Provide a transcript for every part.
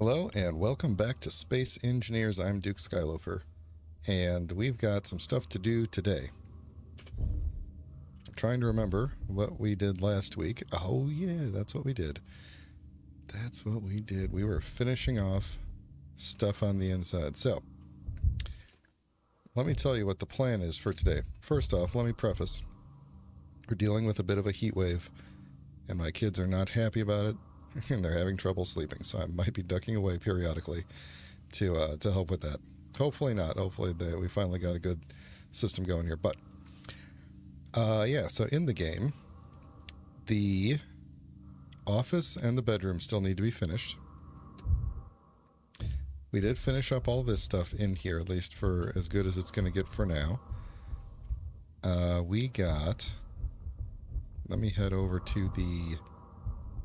Hello and welcome back to Space Engineers. I'm Duke Skyloafer, and we've got some stuff to do today. I'm trying to remember what we did last week. Oh yeah, that's what we did. That's what we did. We were finishing off stuff on the inside. So, let me tell you what the plan is for today. First off, let me preface. We're dealing with a bit of a heat wave, and my kids are not happy about it. And they're having trouble sleeping, so I might be ducking away periodically to help with that. Hopefully not. Hopefully we finally got a good system going here. But yeah, so in the game, the office and the bedroom still need to be finished. We did finish up all this stuff in here, at least for as good as it's going to get for now. We got... Let me head over to the...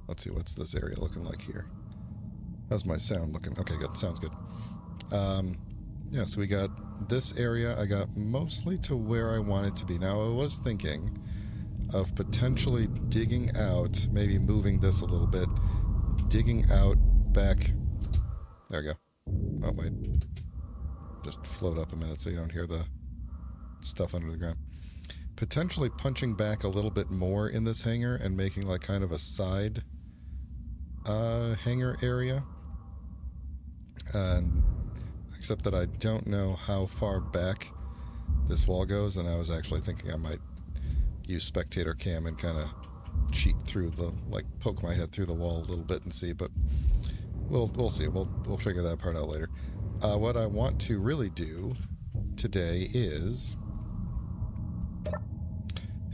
Let's see, what's this area looking like here? How's my sound looking? Okay, good. Sounds good. Yeah, so we got this area. I got mostly to where I want it to be. Now, I was thinking of potentially digging out, maybe moving this a little bit, digging out back. There we go. Oh, wait. Just float up a minute so you don't hear the stuff under the ground. Potentially punching back a little bit more in this hangar and making like kind of a side hangar area. Except that I don't know how far back this wall goes, and I was actually thinking I might use spectator cam and kind of cheat through the, like, poke my head through the wall a little bit and see, but we'll see. We'll figure that part out later. What I want to really do today is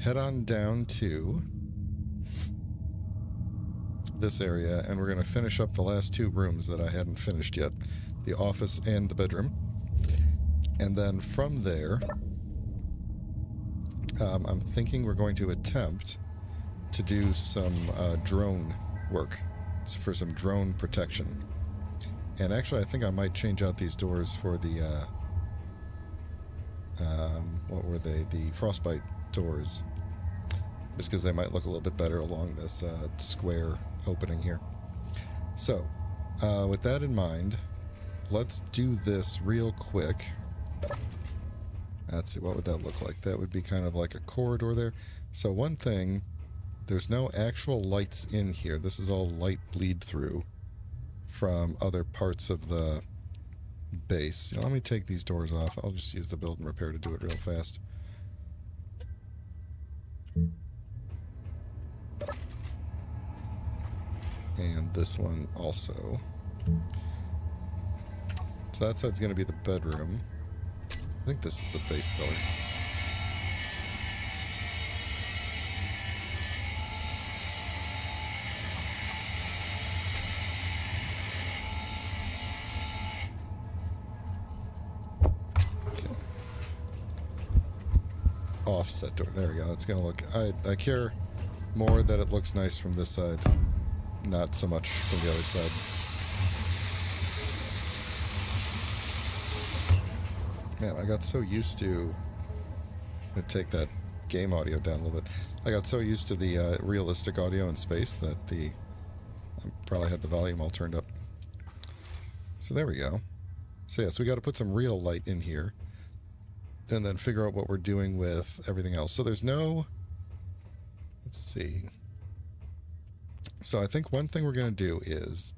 head on down to this area, and we're going to finish up the last two rooms that I hadn't finished yet, the office and the bedroom. And then from there, I'm thinking we're going to attempt to do some drone work for some drone protection. And actually, I think I might change out these doors for the what were they? The frostbite doors, just because they might look a little bit better along this square opening here. So, with that in mind, let's do this real quick. Let's see, what would that look like? That would be kind of like a corridor there. So one thing, there's no actual lights in here. This is all light bleed through from other parts of the base. Let me take these doors off. I'll just use the build and repair to do it real fast. And this one also. So that side's going to be the bedroom. I think this is the base color. Okay. Offset door. There we go. It's going to look... I care more that it looks nice from this side. Not so much from the other side. Man, I got so used to... I'm going to take that game audio down a little bit. I got so used to the realistic audio in space that I probably had the volume all turned up. So there we go. So yes, we got to put some real light in here. And then figure out what we're doing with everything else. So there's no... Let's see... So I think one thing we're going to do is,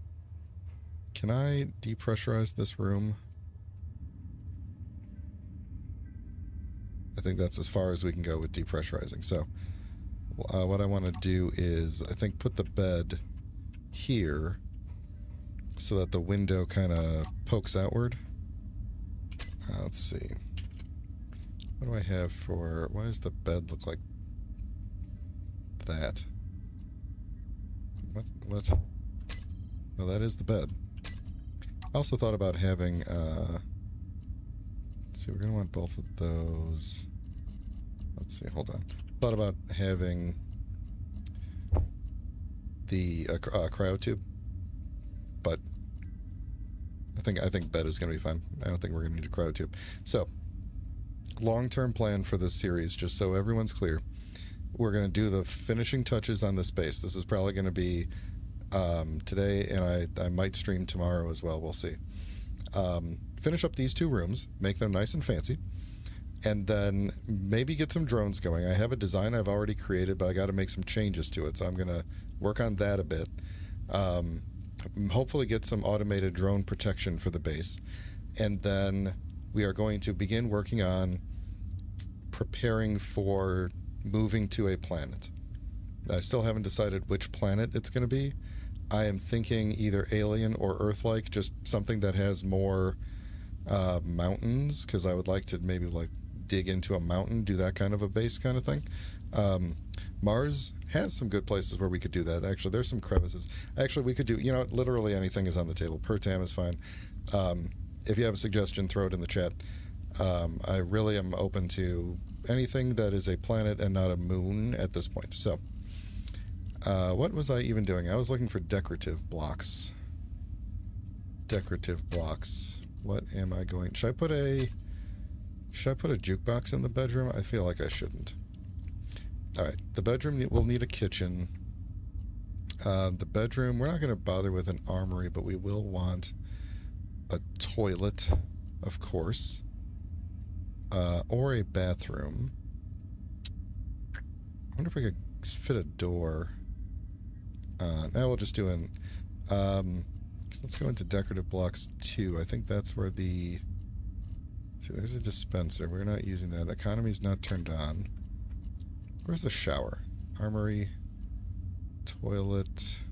can I depressurize this room? I think that's as far as we can go with depressurizing. So what I want to do is, I think, put the bed here so that the window kind of pokes outward. Let's see. What do I have for... Why does the bed look like that? What? No, that is the bed. I also thought about having, let's see, we're going to want both of those. Let's see, hold on. Thought about having the cryo tube, but I think bed is going to be fine. I don't think we're going to need a cryo tube. So, long-term plan for this series, just so everyone's clear. We're going to do the finishing touches on this base. This is probably going to be today, and I might stream tomorrow as well. We'll see. Finish up these 2 rooms, make them nice and fancy, and then maybe get some drones going. I have a design I've already created, but I got to make some changes to it, so I'm going to work on that a bit. Hopefully get some automated drone protection for the base, and then we are going to begin working on preparing for moving to a planet. I still haven't decided which planet it's going to be. I am thinking either alien or Earth-like, just something that has more mountains, because I would like to maybe like dig into a mountain, do that kind of a base kind of thing. Mars has some good places where we could do that. Actually, there's some crevices. Actually, we could do, literally anything is on the table. Per tam is fine. If you have a suggestion, throw it in the chat. I really am open to anything that is a planet and not a moon at this point. So, what was I even doing? I was looking for decorative blocks. Decorative blocks. What am I going... Should I put a jukebox in the bedroom? I feel like I shouldn't. Alright, the bedroom will need a kitchen. The bedroom, we're not going to bother with an armory, but we will want a toilet, of course. Or a bathroom. I wonder if I could fit a door. Now we'll just do an... let's go into decorative blocks 2. I think that's where the... See, there's a dispenser. We're not using that. Economy's not turned on. Where's the shower? Armory. Toilet.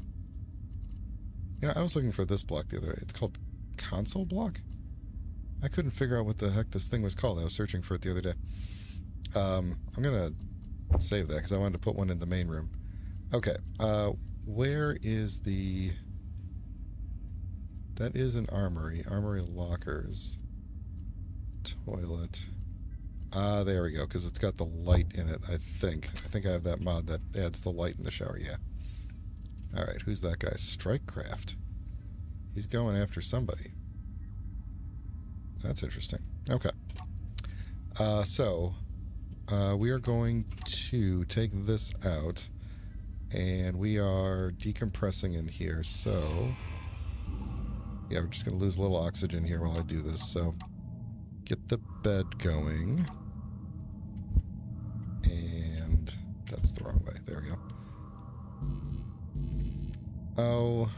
I was looking for this block the other day. It's called console block? I couldn't figure out what the heck this thing was called. I was searching for it the other day. I'm going to save that because I wanted to put one in the main room. Okay. Where is the... That is an armory. Armory lockers. Toilet. Ah, there we go, because it's got the light in it, I think. I think I have that mod that adds the light in the shower, yeah. Alright, who's that guy? Strikecraft. He's going after somebody. That's interesting. Okay. We are going to take this out, and we are decompressing in here, so... Yeah, we're just going to lose a little oxygen here while I do this, so... Get the bed going. And that's the wrong way. There we go. Oh,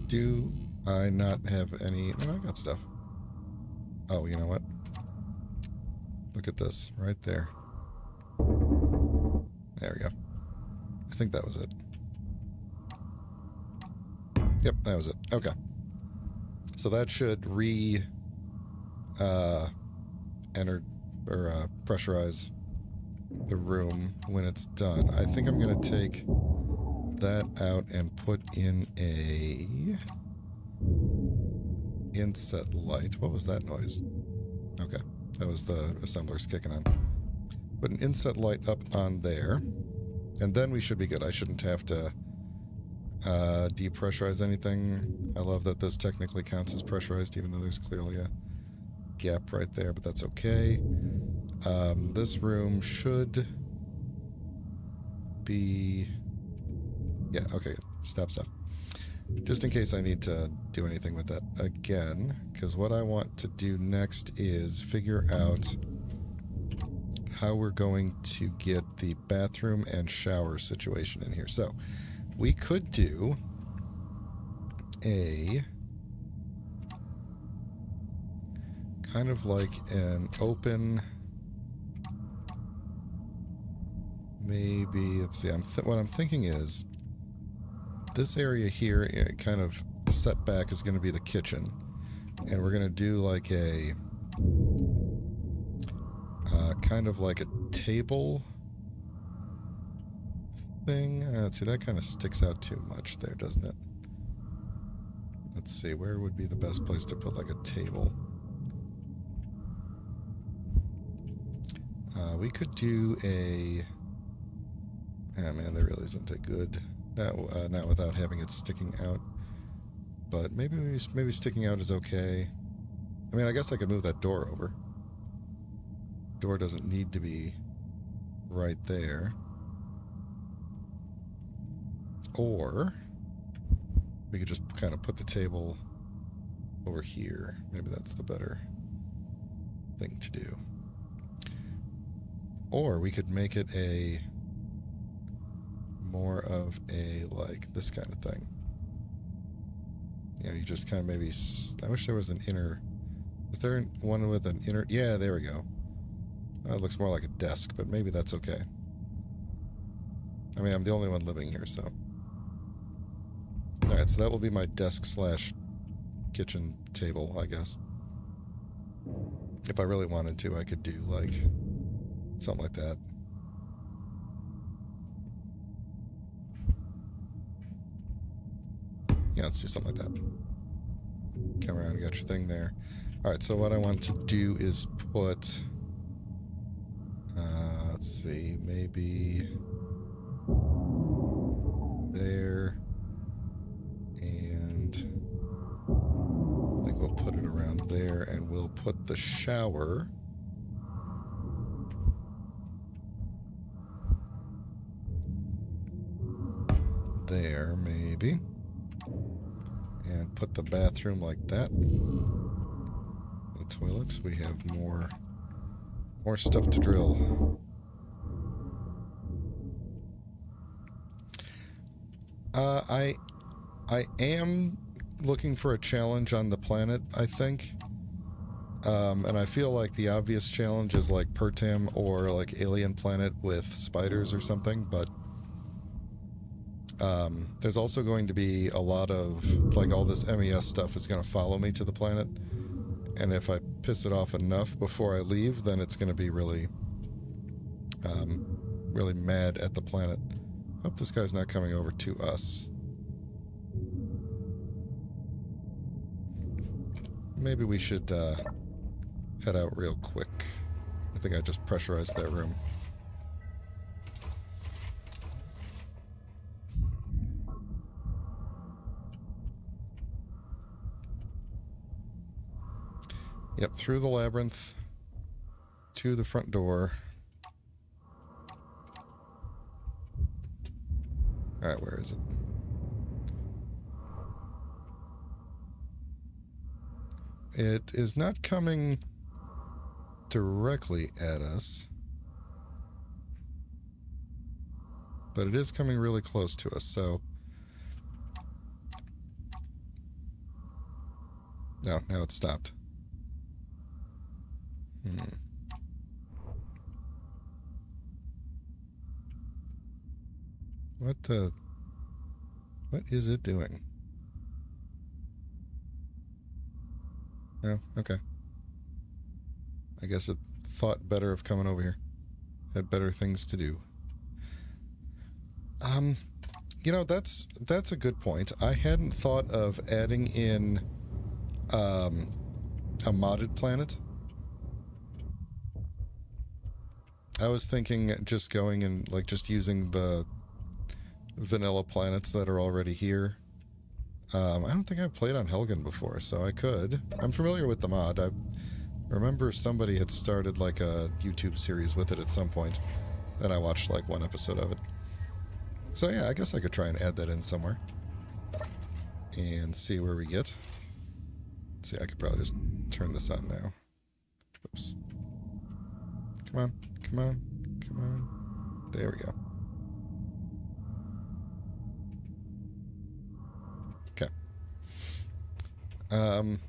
do I not have any... No, I got stuff. Oh, you know what? Look at this. Right there. There we go. I think that was it. Yep, that was it. Okay. So that should pressurize the room when it's done. I think I'm going to take that out and put in a inset light. What was that noise? Okay, that was the assemblers kicking on. Put an inset light up on there, and then we should be good. I shouldn't have to depressurize anything. I love that this technically counts as pressurized, even though there's clearly a gap right there, but that's okay. This room should be... Yeah, okay, stop. Just in case I need to do anything with that again, because what I want to do next is figure out how we're going to get the bathroom and shower situation in here. So, we could do a kind of like an open, maybe, let's see, what I'm thinking is this area here, kind of set back, is going to be the kitchen, and we're going to do like a kind of like a table thing. Let's see, that kind of sticks out too much there, doesn't it? Let's see, where would be the best place to put like a table? We could do a... Ah, man, there really isn't a good... not without having it sticking out. But maybe sticking out is okay. I mean, I guess I could move that door over. Door doesn't need to be right there. Or We could just kind of put the table over here. Maybe that's the better thing to do. Or we could make it a more of a, like, this kind of thing. You know, you just kind of maybe... I wish there was an inner... Is there one with an inner... Yeah, there we go. It looks more like a desk, but maybe that's okay. I mean, I'm the only one living here, so... Alright, so that will be my desk slash kitchen table, I guess. If I really wanted to, I could do, like, something like that. Yeah, let's do something like that. Come around, you got your thing there. Alright, so what I want to do is put... let's see, maybe... there... and... I think we'll put it around there, and we'll put the shower... there, maybe. And put the bathroom like that. The toilets. We have more stuff to drill. I am looking for a challenge on the planet, I think. And I feel like the obvious challenge is like Pertam or like Alien Planet with spiders or something, but there's also going to be a lot of, like, all this MES stuff is going to follow me to the planet. And if I piss it off enough before I leave, then it's going to be really, really mad at the planet. Hope this guy's not coming over to us. Maybe we should, head out real quick. I think I just pressurized that room. Yep, through the labyrinth to the front door. Alright, where is it? It is not coming directly at us, but it is coming really close to us, so... No, now it's stopped. What is it doing? Oh, okay. I guess it thought better of coming over here. Had better things to do. You know, that's a good point. I hadn't thought of adding in a modded planet. I was thinking just going and, like, just using the vanilla planets that are already here. I don't think I've played on Helgen before, so I could. I'm familiar with the mod. I remember somebody had started, like, a YouTube series with it at some point, and I watched, like, one episode of it. So yeah, I guess I could try and add that in somewhere. And see where we get. Let's see, I could probably just turn this on now. Oops. Come on. Come on, come on. There we go. Okay.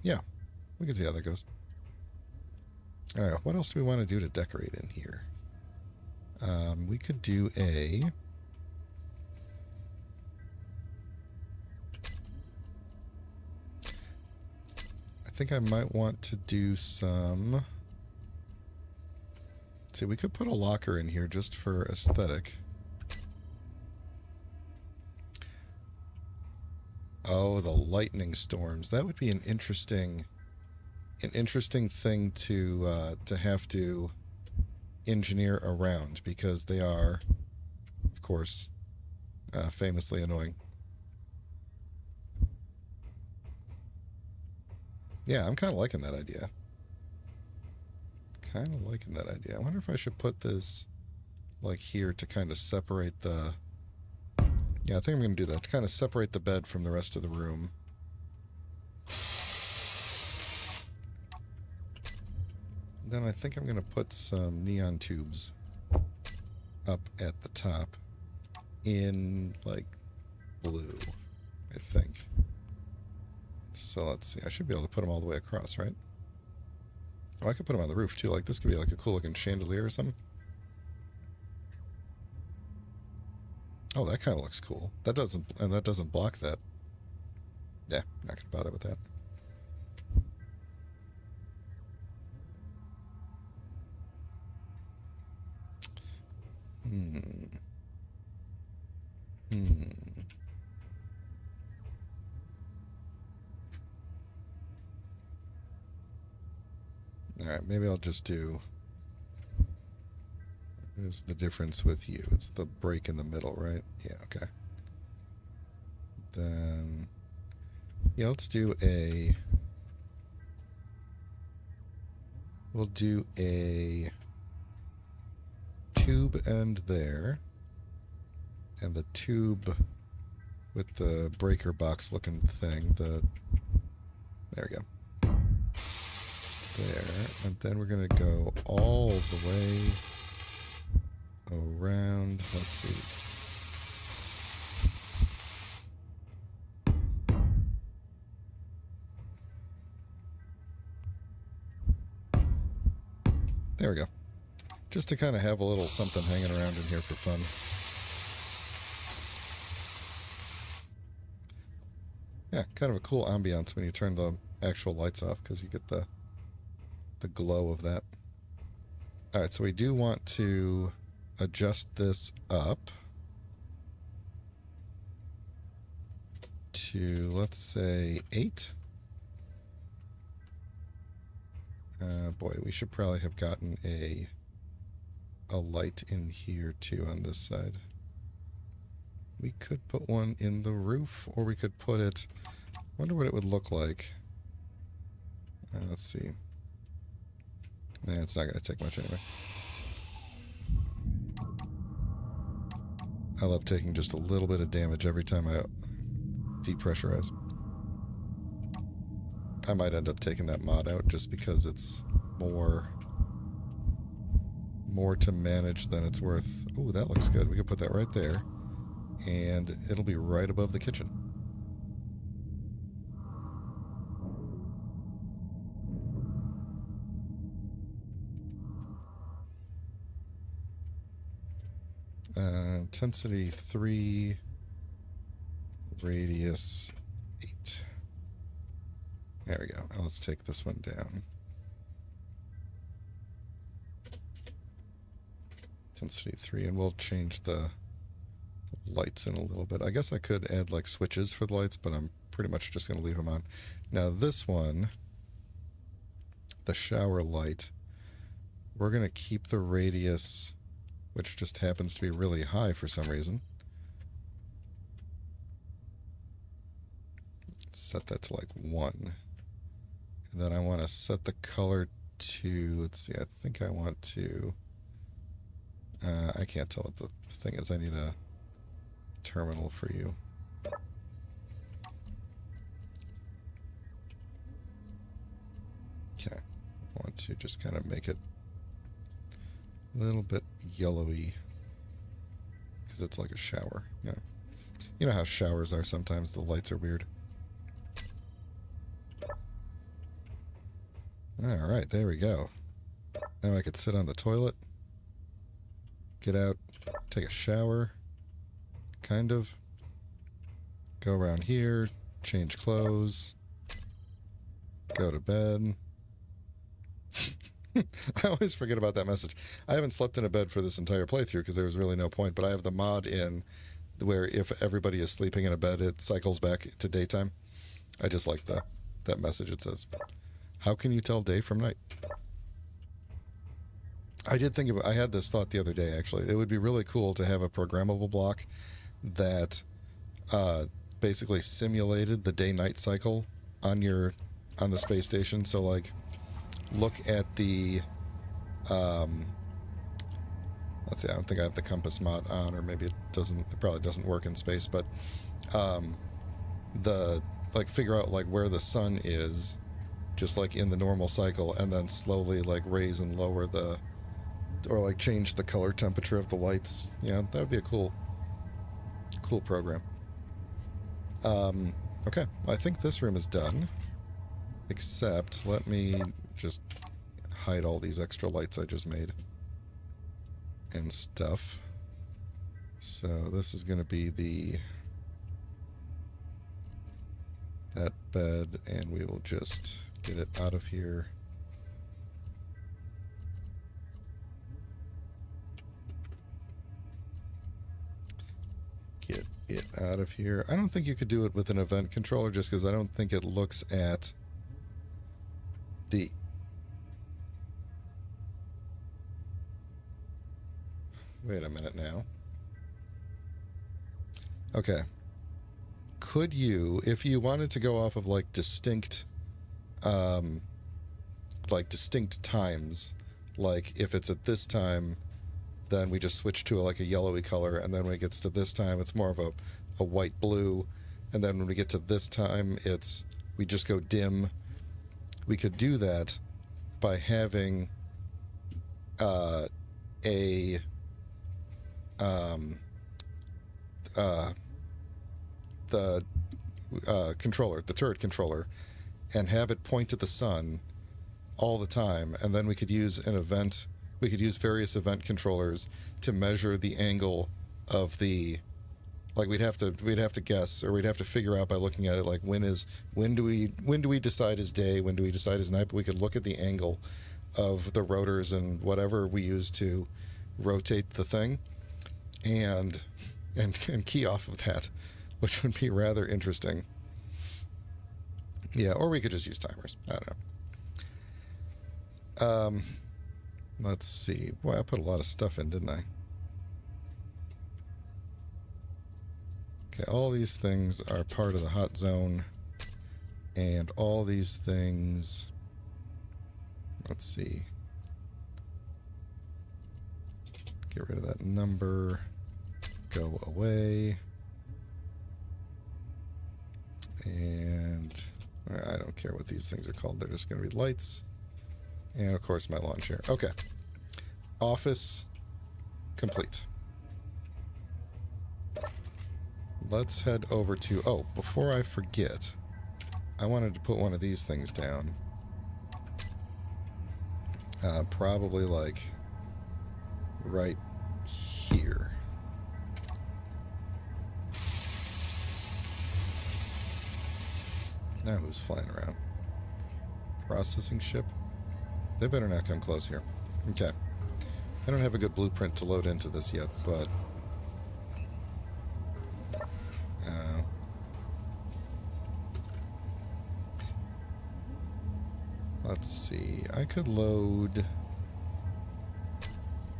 Yeah. We can see how that goes. Alright, what else do we want to do to decorate in here? We could do a... I think I might want to do some... See, we could put a locker in here just for aesthetic. Oh, the lightning storms. That would be an interesting thing to have to engineer around, because they are, of course, famously annoying. Yeah, I'm kind of liking that idea. Kind of liking that idea. I wonder if I should put this, like, here to kind of separate the Yeah, I think I'm going to do that. Kind of separate the bed from the rest of the room. Then I think I'm going to put some neon tubes up at the top in, like, blue, I think. So let's see. I should be able to put them all the way across, right? Oh, I could put them on the roof, too. Like, this could be like a cool looking chandelier or something. Oh, that kind of looks cool. That doesn't block that. Yeah, not going to bother with that. Alright, maybe I'll just do... Here's the difference with you. It's the break in the middle, right? Yeah, okay. Then... Yeah, let's do a... We'll do a tube end there. And the tube with the breaker box looking thing, there we go. There, and then we're going to go all the way around. Let's see. There we go. Just to kind of have a little something hanging around in here for fun. Yeah, kind of a cool ambiance when you turn the actual lights off, because you get the glow of that. Alright, so we do want to adjust this up to, let's say, 8. Boy, we should probably have gotten a light in here too on this side. We could put one in the roof, or we could put it... I wonder what it would look like. Let's see. Nah, it's not going to take much anyway. I love taking just a little bit of damage every time I depressurize. I might end up taking that mod out just because it's more to manage than it's worth. Ooh, that looks good. We could put that right there. And it'll be right above the kitchen. Intensity 3, radius 8. There we go. Now let's take this one down. Intensity 3, and we'll change the lights in a little bit. I guess I could add like switches for the lights, but I'm pretty much just going to leave them on. Now this one, the shower light, we're going to keep the radius, which just happens to be really high for some reason. Set that to like 1. And then I want to set the color to, let's see, I think I want to, I can't tell what the thing is. I need a terminal for you. Okay. I want to just kind of make it a little bit yellowy because it's like a shower. You know how showers are sometimes, the lights are weird. Alright, there we go. Now I could sit on the toilet, get out, take a shower, kind of, go around here, change clothes, go to bed. I always forget about that message. I haven't slept in a bed for this entire playthrough because there was really no point, but I have the mod in where if everybody is sleeping in a bed, it cycles back to daytime. I just like that message. It says, how can you tell day from night? I did think of it. I had this thought the other day, actually. It would be really cool to have a programmable block that basically simulated the day-night cycle on the space station. So, like, look at the let's see, I don't think I have the compass mod on, or maybe it doesn't, it probably doesn't work in space, but the, like, figure out like where the sun is, just like in the normal cycle, and then slowly like raise and lower the, or like change the color temperature of the lights. Yeah, that would be a cool program. Okay, I think this room is done, except let me just hide all these extra lights I just made and stuff. So this is going to be that bed, and we will just get it out of here. Get it out of here. I don't think you could do it with an event controller, just because I don't think it looks at the... Wait a minute now. Okay. Could you, if you wanted to go off of like distinct times, like if it's at this time, then we just switch to like a yellowy color, and then when it gets to this time, it's more of a white blue, and then when we get to this time, we just go dim. We could do that by having the controller, the turret controller, and have it point to the sun all the time, and then we could use various event controllers to measure the angle of the, like we'd have to guess, or we'd have to figure out by looking at it, like when do we decide is day, when do we decide is night, but we could look at the angle of the rotors and whatever we use to rotate the thing, and key off of that, which would be rather interesting. Yeah, or we could just use timers. I don't know. Let's see. Boy, I put a lot of stuff in, didn't I? Okay, all these things are part of the hot zone, and all these things... Let's see. Get rid of that number. Go away. And I don't care what these things are called. They're just going to be lights. And, of course, my lawn chair. Okay. Office complete. Let's head over to... Oh, before I forget, I wanted to put one of these things down. Probably, like, right here. Now who's flying around? Processing ship? They better not come close here. Okay. I don't have a good blueprint to load into this yet, but... let's see. I could load...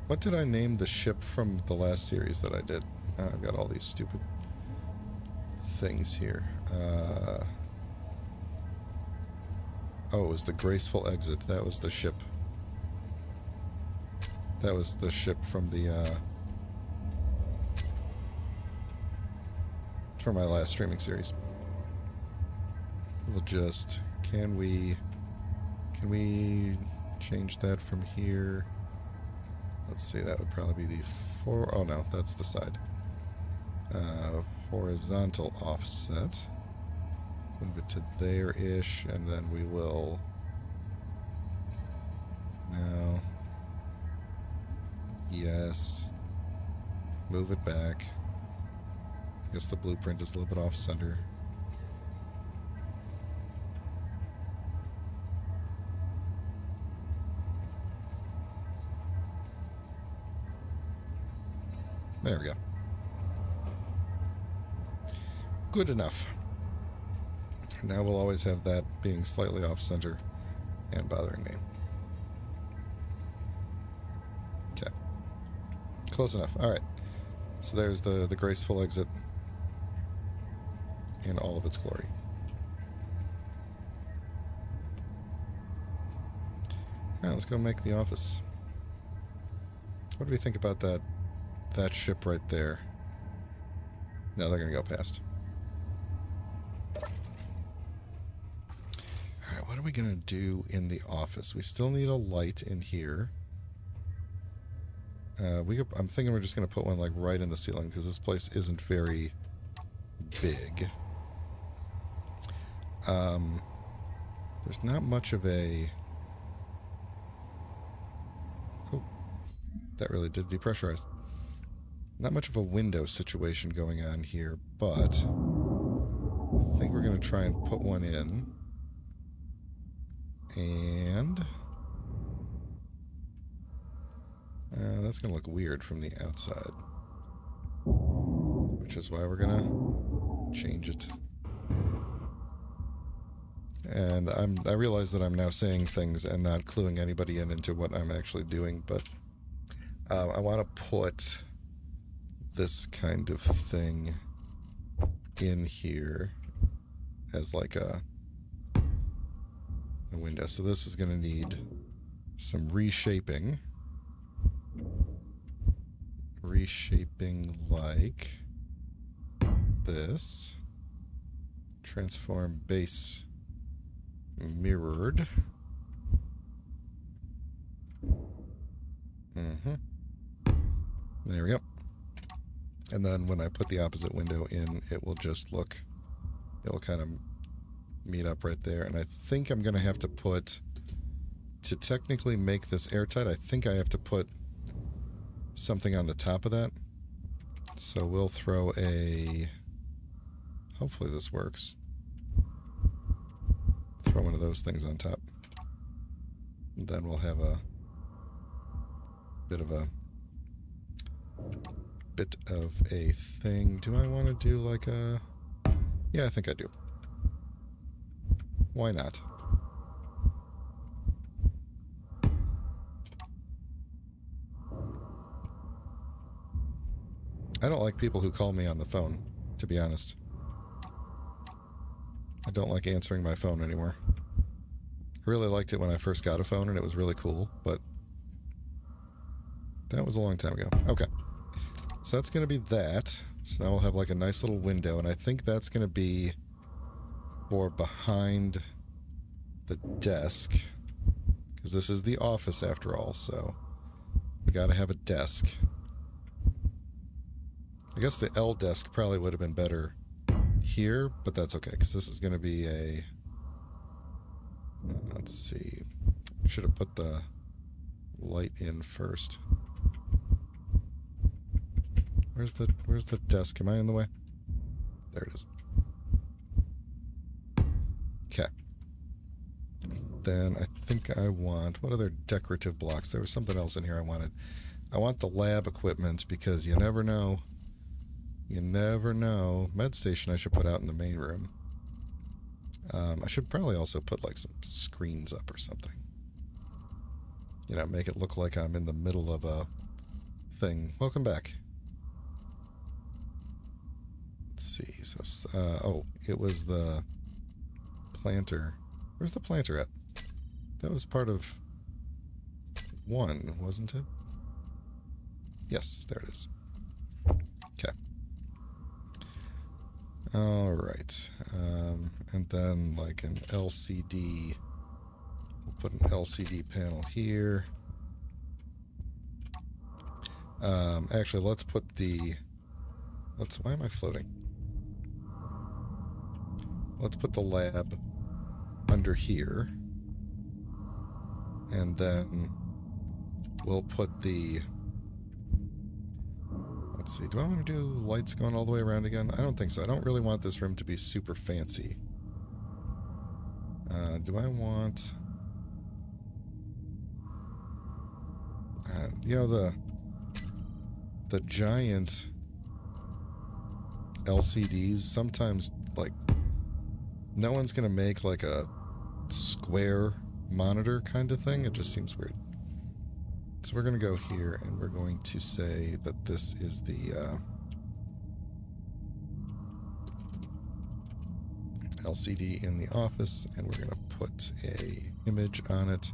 What did I name the ship from the last series that I did? I've got all these stupid things here. Oh, it was the Graceful Exit. That was the ship. That was the ship from the, from my last streaming series. We'll just... Can we change that from here? Let's see, that would probably be the oh no, that's the side. Horizontal offset. Move it to there-ish, and then we will... No. Yes. Move it back. I guess the blueprint is a little bit off-center. There we go. Good enough. Now we'll always have that being slightly off-center and bothering me. Okay. Close enough. Alright. So there's the Graceful Exit in all of its glory. Alright, let's go make the office. What do we think about that ship right there? No, they're going to go past. Alright, what are we going to do in the office? We still need a light in here. I'm thinking we're just going to put one like right in the ceiling because this place isn't very big. There's not much of a... Oh, that really did depressurize. Not much of a window situation going on here, but I think we're going to try and put one in. And... that's going to look weird from the outside. Which is why we're going to change it. And I realize that I'm now saying things and not cluing anybody into what I'm actually doing, but I want to put this kind of thing in here as like a window. So this is going to need some reshaping. Reshaping like this. Transform base mirrored. There we go. And then when I put the opposite window in, it will just look, it'll kind of meet up right there. And I think I'm going to have to put, to technically make this airtight, I think I have to put something on the top of that. So we'll throw a, hopefully this works. Throw one of those things on top. And then we'll have a bit of a thing. Do I want to do like a... Yeah, I think I do. Why not? I don't like people who call me on the phone, to be honest. I don't like answering my phone anymore. I really liked it when I first got a phone and it was really cool, but that was a long time ago. Okay. So that's going to be that. So now we'll have like a nice little window, and I think that's going to be for behind the desk, because this is the office after all, so we got to have a desk. I guess the L desk probably would have been better here, but that's okay, because this is going to be a... let's see. Should have put the light in first. Where's the desk? Am I in the way? There it is. Okay. Then I think I want... what other decorative blocks? There was something else in here I wanted. I want the lab equipment, because you never know. You never know. Med station I should put out in the main room. I should probably also put like some screens up or something. You know, make it look like I'm in the middle of a thing. Welcome back. Let's see. So, oh, it was the planter. Where's the planter at? That was part of one, wasn't it? Yes, there it is. Okay. All right. And then like an LCD. We'll put an LCD panel here. Actually, let's put the... why am I floating? Let's put the lab under here. And then we'll put the... let's see, do I want to do lights going all the way around again? I don't think so. I don't really want this room to be super fancy. Do I want... you know, the giant LCDs, sometimes, like, no one's going to make, like, a square monitor kind of thing. It just seems weird. So we're going to go here, and we're going to say that this is the LCD in the office, and we're going to put a image on it.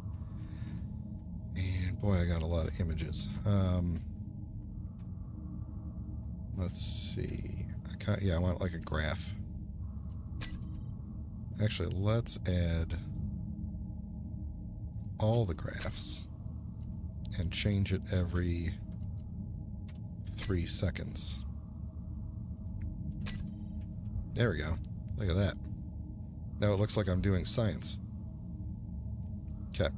And Boy, I got a lot of images. Let's see. I want like a graph. Actually, let's add all the graphs and change it every 3 seconds. There we go. Look at that. Now it looks like I'm doing science. Okay.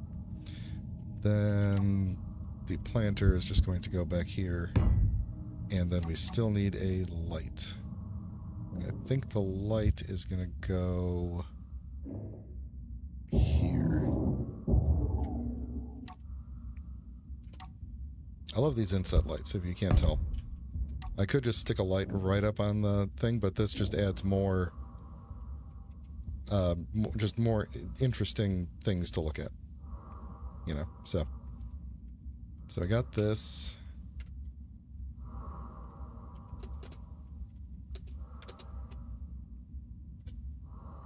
Then the planter is just going to go back here. And then we still need a light. I think the light is going to go here. I love these inset lights, if you can't tell. I could just stick a light right up on the thing, but this just adds more, just more interesting things to look at. You know, so I got this.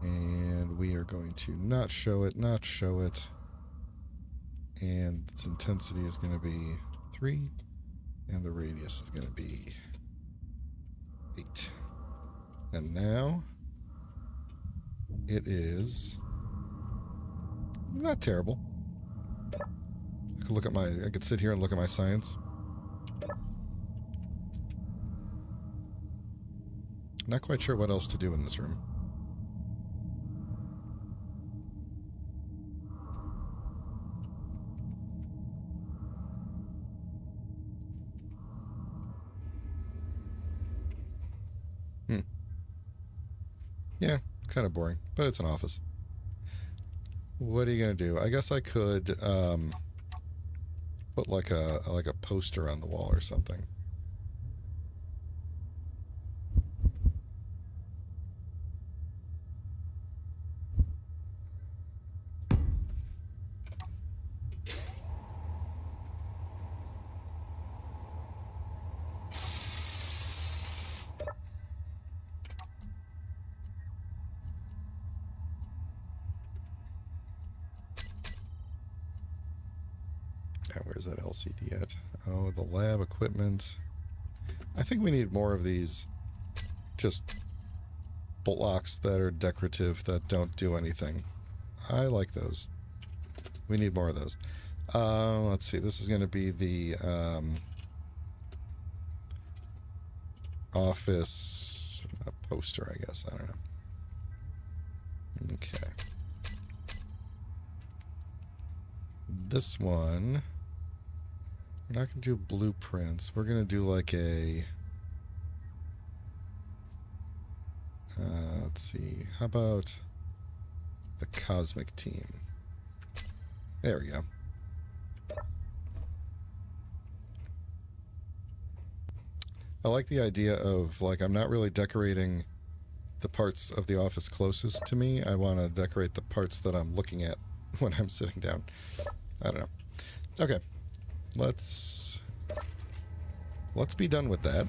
And we are going to not show it. And its intensity is going to be 3. And the radius is going to be 8. And now it is not terrible. I could sit here and look at my science. Not quite sure what else to do in this room. Yeah, kind of boring, but it's an office. What are you gonna do? I guess I could put like a poster on the wall or something. Where's that LCD at? Oh, the lab equipment. I think we need more of these just blocks that are decorative that don't do anything. I like those. We need more of those. Let's see. This is going to be the office poster, I guess. I don't know. Okay. This one... We're not going to do blueprints. We're going to do like a... let's see. How about the cosmic team? There we go. I like the idea of, like, I'm not really decorating the parts of the office closest to me. I want to decorate the parts that I'm looking at when I'm sitting down. I don't know. Okay. Let's be done with that.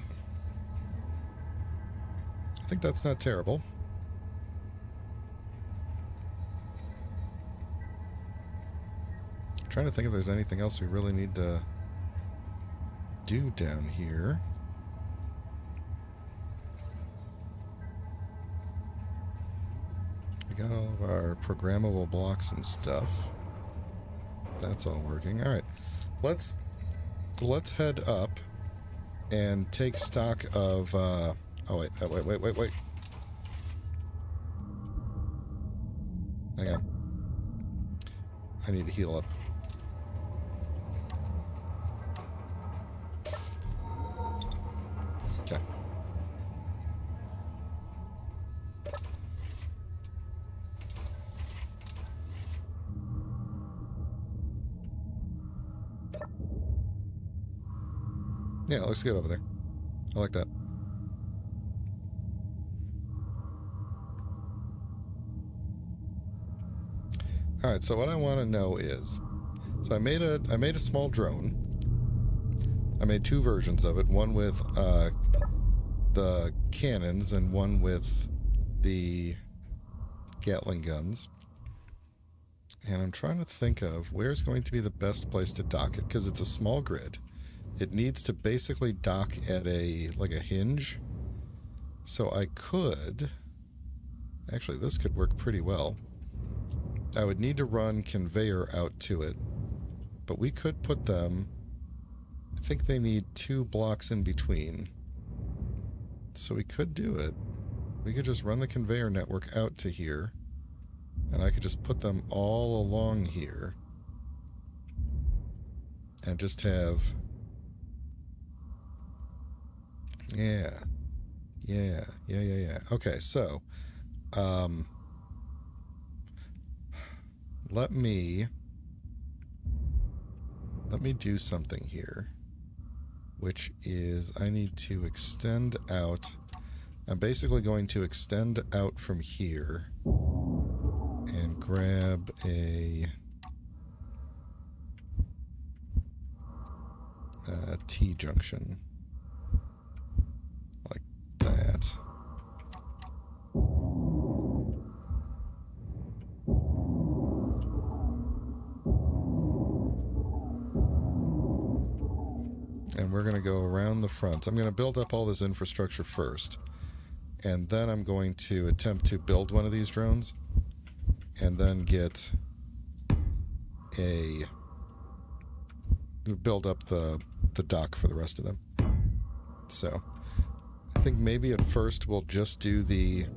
I think that's not terrible. I'm trying to think if there's anything else we really need to do down here. We got all of our programmable blocks and stuff. That's all working. All right. Let's head up and take stock of oh wait. Hang on. I need to heal up. Okay. Yeah, it looks good over there. I like that. All right, so what I want to know is, so I made a small drone. I made 2 versions of it, one with the cannons and one with the Gatling guns. And I'm trying to think of where's going to be the best place to dock it, because it's a small grid. It needs to basically dock at a hinge. So I could... Actually, this could work pretty well. I would need to run conveyor out to it. But we could put them... I think they need 2 blocks in between. So we could do it. We could just run the conveyor network out to here. And I could just put them all along here. And just have... Yeah. Okay, so... let me do something here. Which is, I need to extend out... I'm basically going to extend out from here and grab a T-junction. Like that. And we're going to go around the front. I'm going to build up all this infrastructure first. And then I'm going to attempt to build one of these drones. And then get a... build up the dock for the rest of them. So, I think maybe at first we'll just do the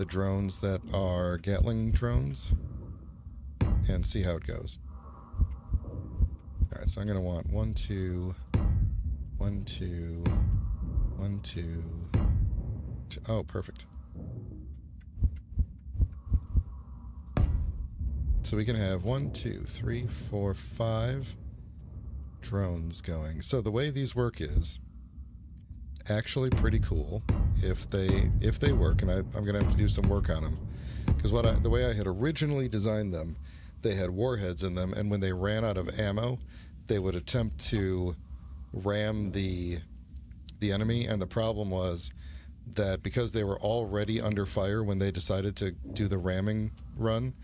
drones that are Gatling drones. And see how it goes. Alright, so I'm going to want 1, 2, 1, 2, 1, 2, 2. Oh, perfect. So we can have 1, 2, 3, 4, 5 drones going. So the way these work is actually pretty cool if they work, and I'm going to have to do some work on them. Because the way I had originally designed them, they had warheads in them, and when they ran out of ammo, they would attempt to ram the enemy, and the problem was that because they were already under fire when they decided to do the ramming run,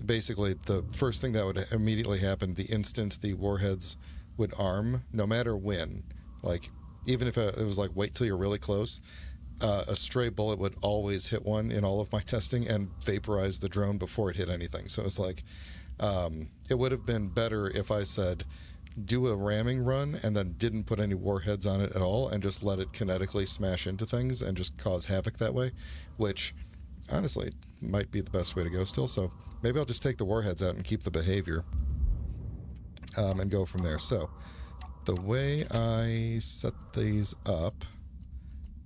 basically the first thing that would immediately happen the instant the warheads would arm, no matter when, like even if it was like wait till you're really close, a stray bullet would always hit one in all of my testing and vaporize the drone before it hit anything. So it's like it would have been better if I said do a ramming run and then didn't put any warheads on it at all and just let it kinetically smash into things and just cause havoc that way, which honestly might be the best way to go still. So maybe I'll just take the warheads out and keep the behavior and go from there. So the way I set these up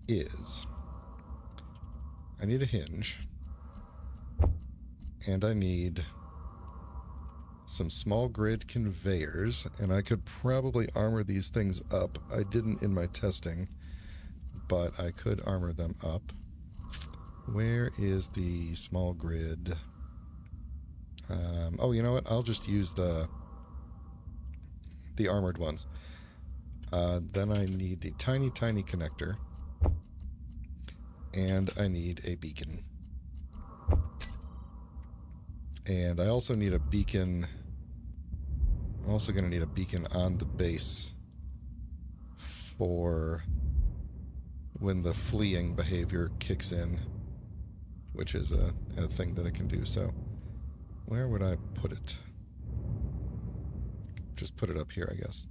is I need a hinge and I need some small grid conveyors, and I could probably armor these things up. I didn't in my testing, but I could armor them up. Where is the small grid? Oh, you know what? I'll just use the armored ones. Then I need the tiny connector, and I need a beacon. And I also need a beacon. I'm also going to need a beacon on the base for when the fleeing behavior kicks in, which is a thing that it can do. So where would I put it? Just put it up here, I guess.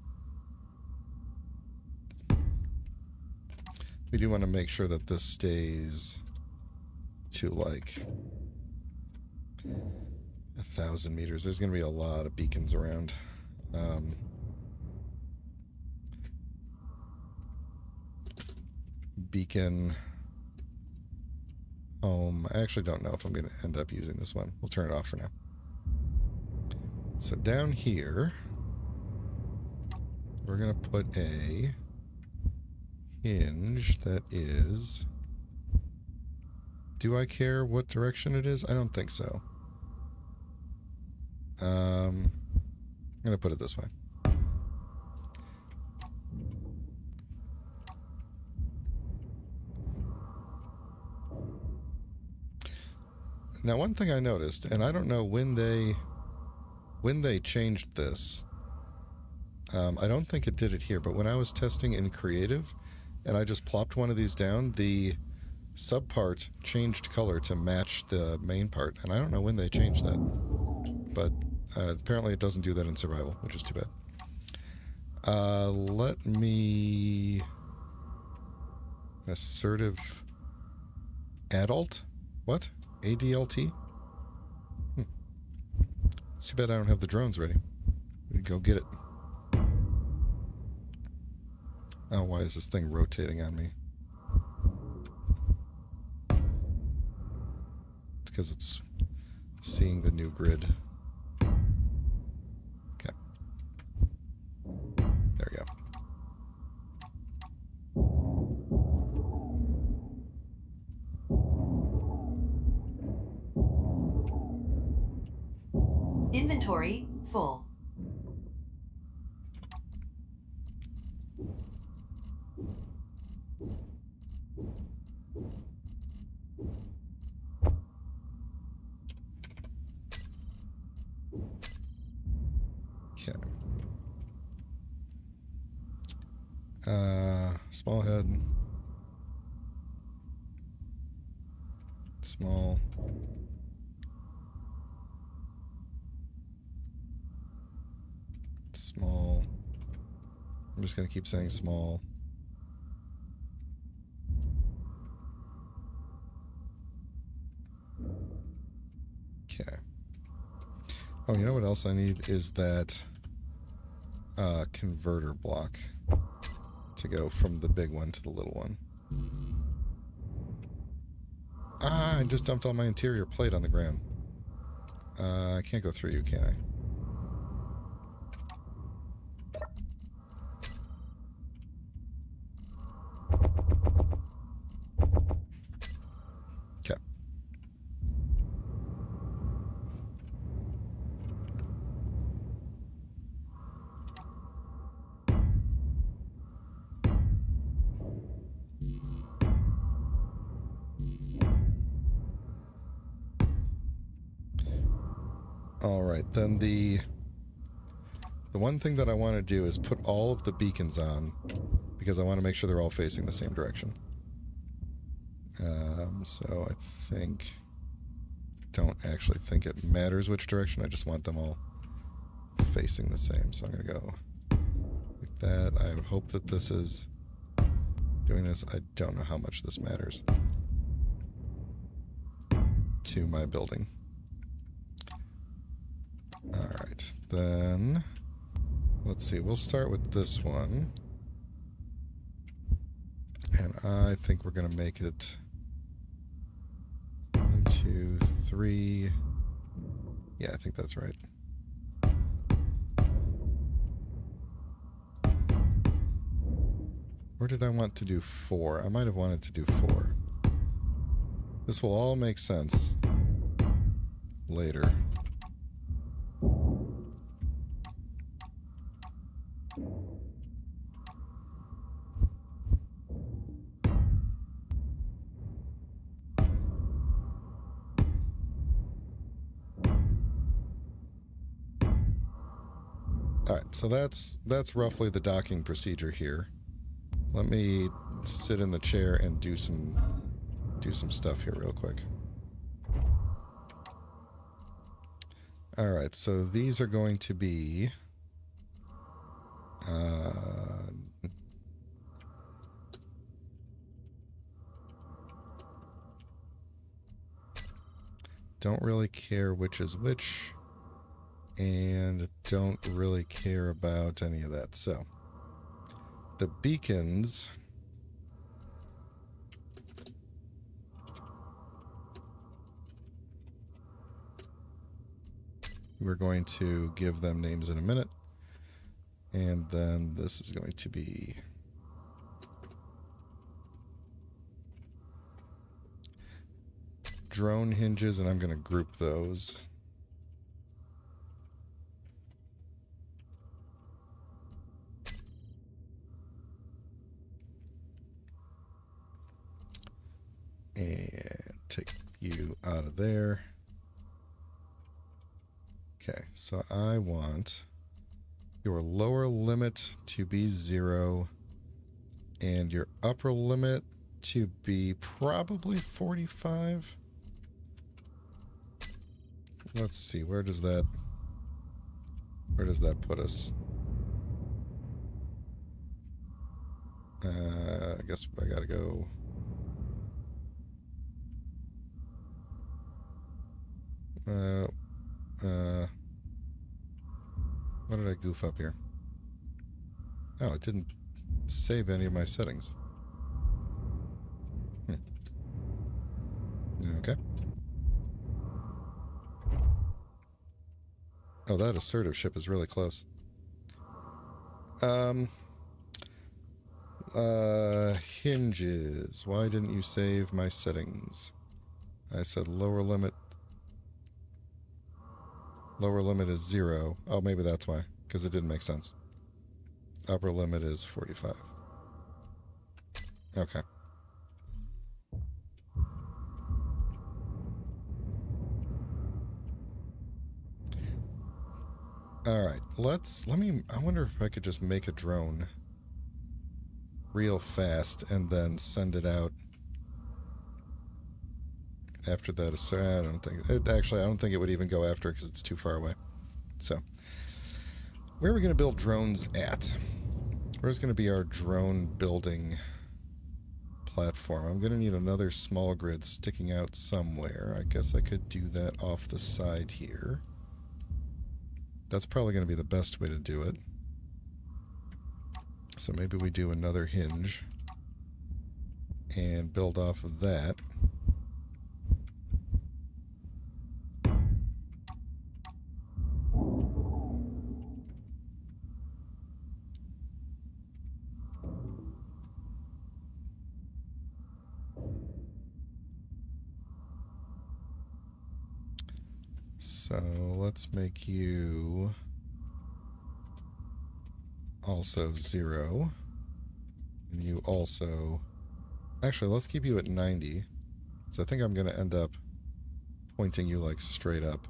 We do want to make sure that this stays to like 1,000 meters. There's going to be a lot of beacons around. Beacon home. I actually don't know if I'm going to end up using this one. We'll turn it off for now. So down here, we're going to put a hinge that is... Do I care what direction it is? I don't think so. I'm going to put it this way. Now, one thing I noticed, and I don't know when they changed this. I don't think it did it here, but when I was testing in creative, and I just plopped one of these down, the subpart changed color to match the main part, and I don't know when they changed that. But apparently it doesn't do that in survival, which is too bad. Let me... Assertive... Adult? What? ADLT? It's too bad I don't have the drones ready. We'd go get it. Oh, why is this thing rotating on me? It's because it's seeing the new grid. Okay. There we go. Inventory full. Okay. Small head. Small. Small. I'm just going to keep saying small. Okay. Oh, you know what else I need is that converter block to go from the big one to the little one. Ah, I just dumped all my interior plate on the ground. I can't go through you, can I? Okay. Alright, then the one thing that I want to do is put all of the beacons on, because I want to make sure they're all facing the same direction. So I don't actually think it matters which direction, I just want them all facing the same. So I'm going to go like that. I hope that this is doing this. I don't know how much this matters to my building. Alright, then let's see, we'll start with this one. And I think we're going to make it 1, 2, 3. Yeah, I think that's right. Or did I want to do 4? I might have wanted to do 4. This will all make sense later. Alright, so that's roughly the docking procedure here. Let me sit in the chair and do some stuff here real quick. Alright, so these are going to be don't really care which is which, and don't really care about any of that. So the beacons we're going to give them names in a minute, and then this is going to be drone hinges, and I'm going to group those. And take you out of there. So I want your lower limit to be 0 and your upper limit to be probably 45. Let's see, where does that put us? I guess I gotta go. What did I goof up here? Oh, it didn't save any of my settings. Okay. Oh, that assertive ship is really close. Hinges. Why didn't you save my settings? I said lower limit. Lower limit is 0. Oh, maybe that's why, because it didn't make sense. Upper limit is 45. Okay. Alright, I wonder if I could just make a drone real fast and then send it out after that. I don't think it would even go after it because it's too far away. So, where are we going to build drones at? Where's going to be our drone building platform? I'm going to need another small grid sticking out somewhere. I guess I could do that off the side here. That's probably going to be the best way to do it. So maybe we do another hinge and build off of that. So let's make you also 0. And you also... Actually, let's keep you at 90. So I think I'm going to end up pointing you like straight up.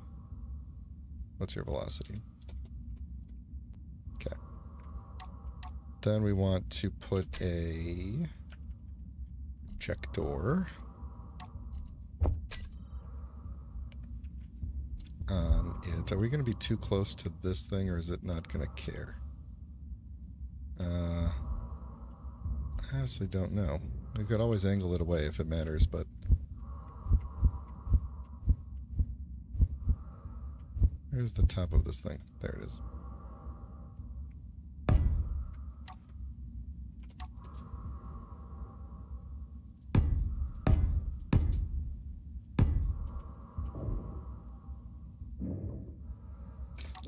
What's your velocity? Okay. Then we want to put a projector on it. Are we going to be too close to this thing, or is it not going to care? I honestly don't know. We could always angle it away if it matters, but... Where's the top of this thing? There it is.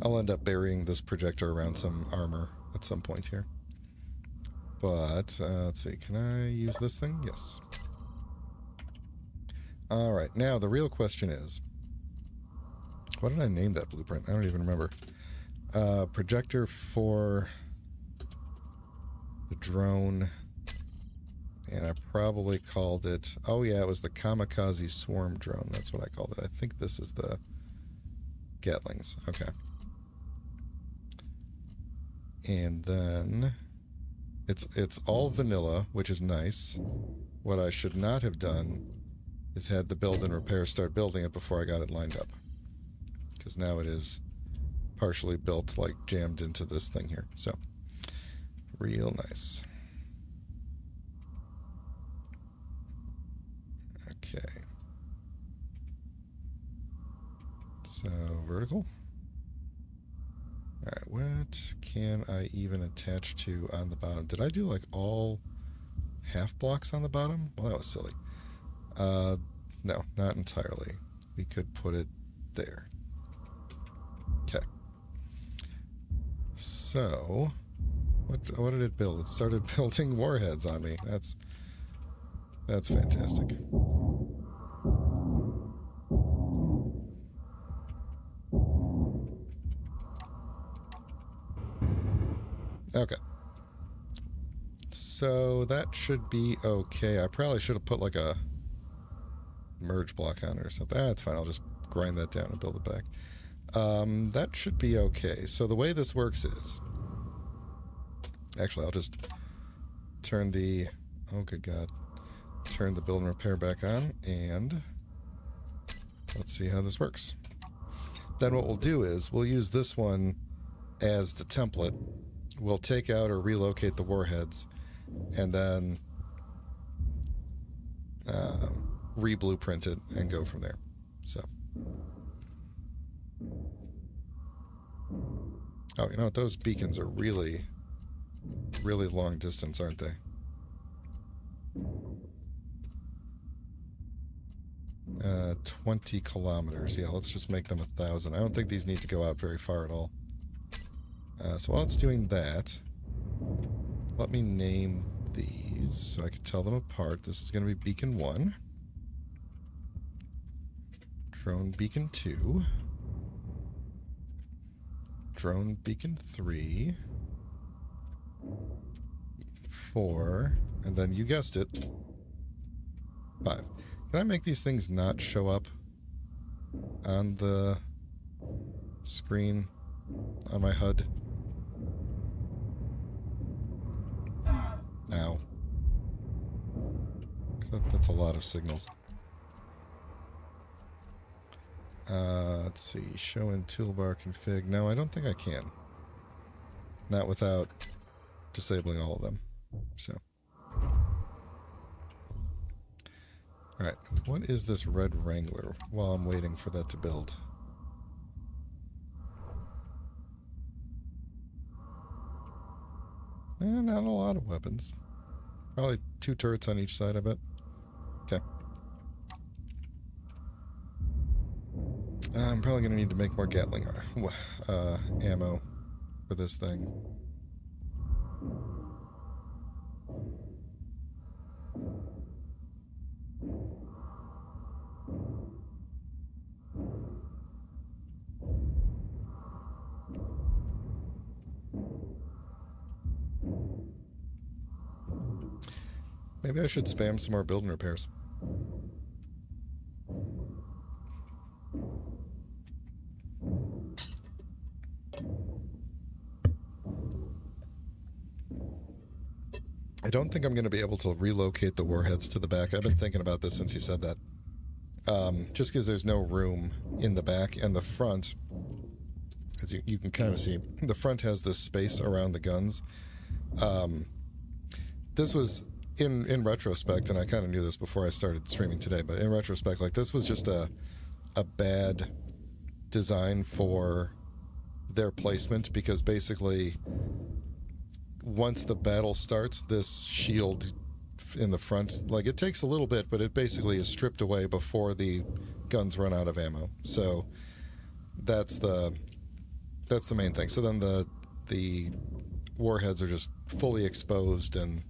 I'll end up burying this projector around some armor at some point here. But, let's see, can I use this thing? Yes. Alright, now the real question is, what did I name that blueprint? I don't even remember. Projector for the drone, and I probably called it, oh yeah, it was the Kamikaze Swarm drone, that's what I called it. I think this is the Gatlings, okay. And then it's all vanilla, which is nice. What I should not have done is had the build and repair start building it before I got it lined up. Because now it is partially built, like jammed into this thing here. So, real nice. Okay. So, vertical. Alright, what can I even attach to on the bottom? Did I do like all half blocks on the bottom? Well, that was silly. No, not entirely. We could put it there. Okay. So, what did it build? It started building warheads on me. That's fantastic. Okay. So that should be okay. I probably should have put like a merge block on it or something. It's fine. I'll just grind that down and build it back. That should be okay. So the way this works is... Actually, I'll just turn the... Oh, good God. Turn the build and repair back on, and... Let's see how this works. Then what we'll do is we'll use this one as the template. We'll take out or relocate the warheads, and then re-blueprint it and go from there. So... Oh, you know what? Those beacons are really, really long distance, aren't they? 20 kilometers. Yeah, let's just make them 1,000. I don't think these need to go out very far at all. So while it's doing that, let me name these so I can tell them apart. This is going to be Beacon 1. Drone Beacon 2. Drone Beacon 3. 4. And then, you guessed it, 5. Can I make these things not show up on the screen on my HUD? Ow. That's a lot of signals. Let's see. Show in toolbar config. No, I don't think I can. Not without disabling all of them. So. Alright. What is this red Wrangler while I'm waiting for that to build? Not a lot of weapons. Probably 2 turrets on each side, I bet. Okay. I'm probably going to need to make more Gatling ammo for this thing. Maybe I should spam some more building repairs. I don't think I'm going to be able to relocate the warheads to the back. I've been thinking about this since you said that. Just because there's no room in the back, and the front, as you can kind of see, the front has this space around the guns. This was, in retrospect, and I kind of knew this before I started streaming today, but in retrospect, like, this was just a bad design for their placement, because basically once the battle starts, this shield in the front, like, it takes a little bit, but it basically is stripped away before the guns run out of ammo. So that's the main thing. So then the warheads are just fully exposed, and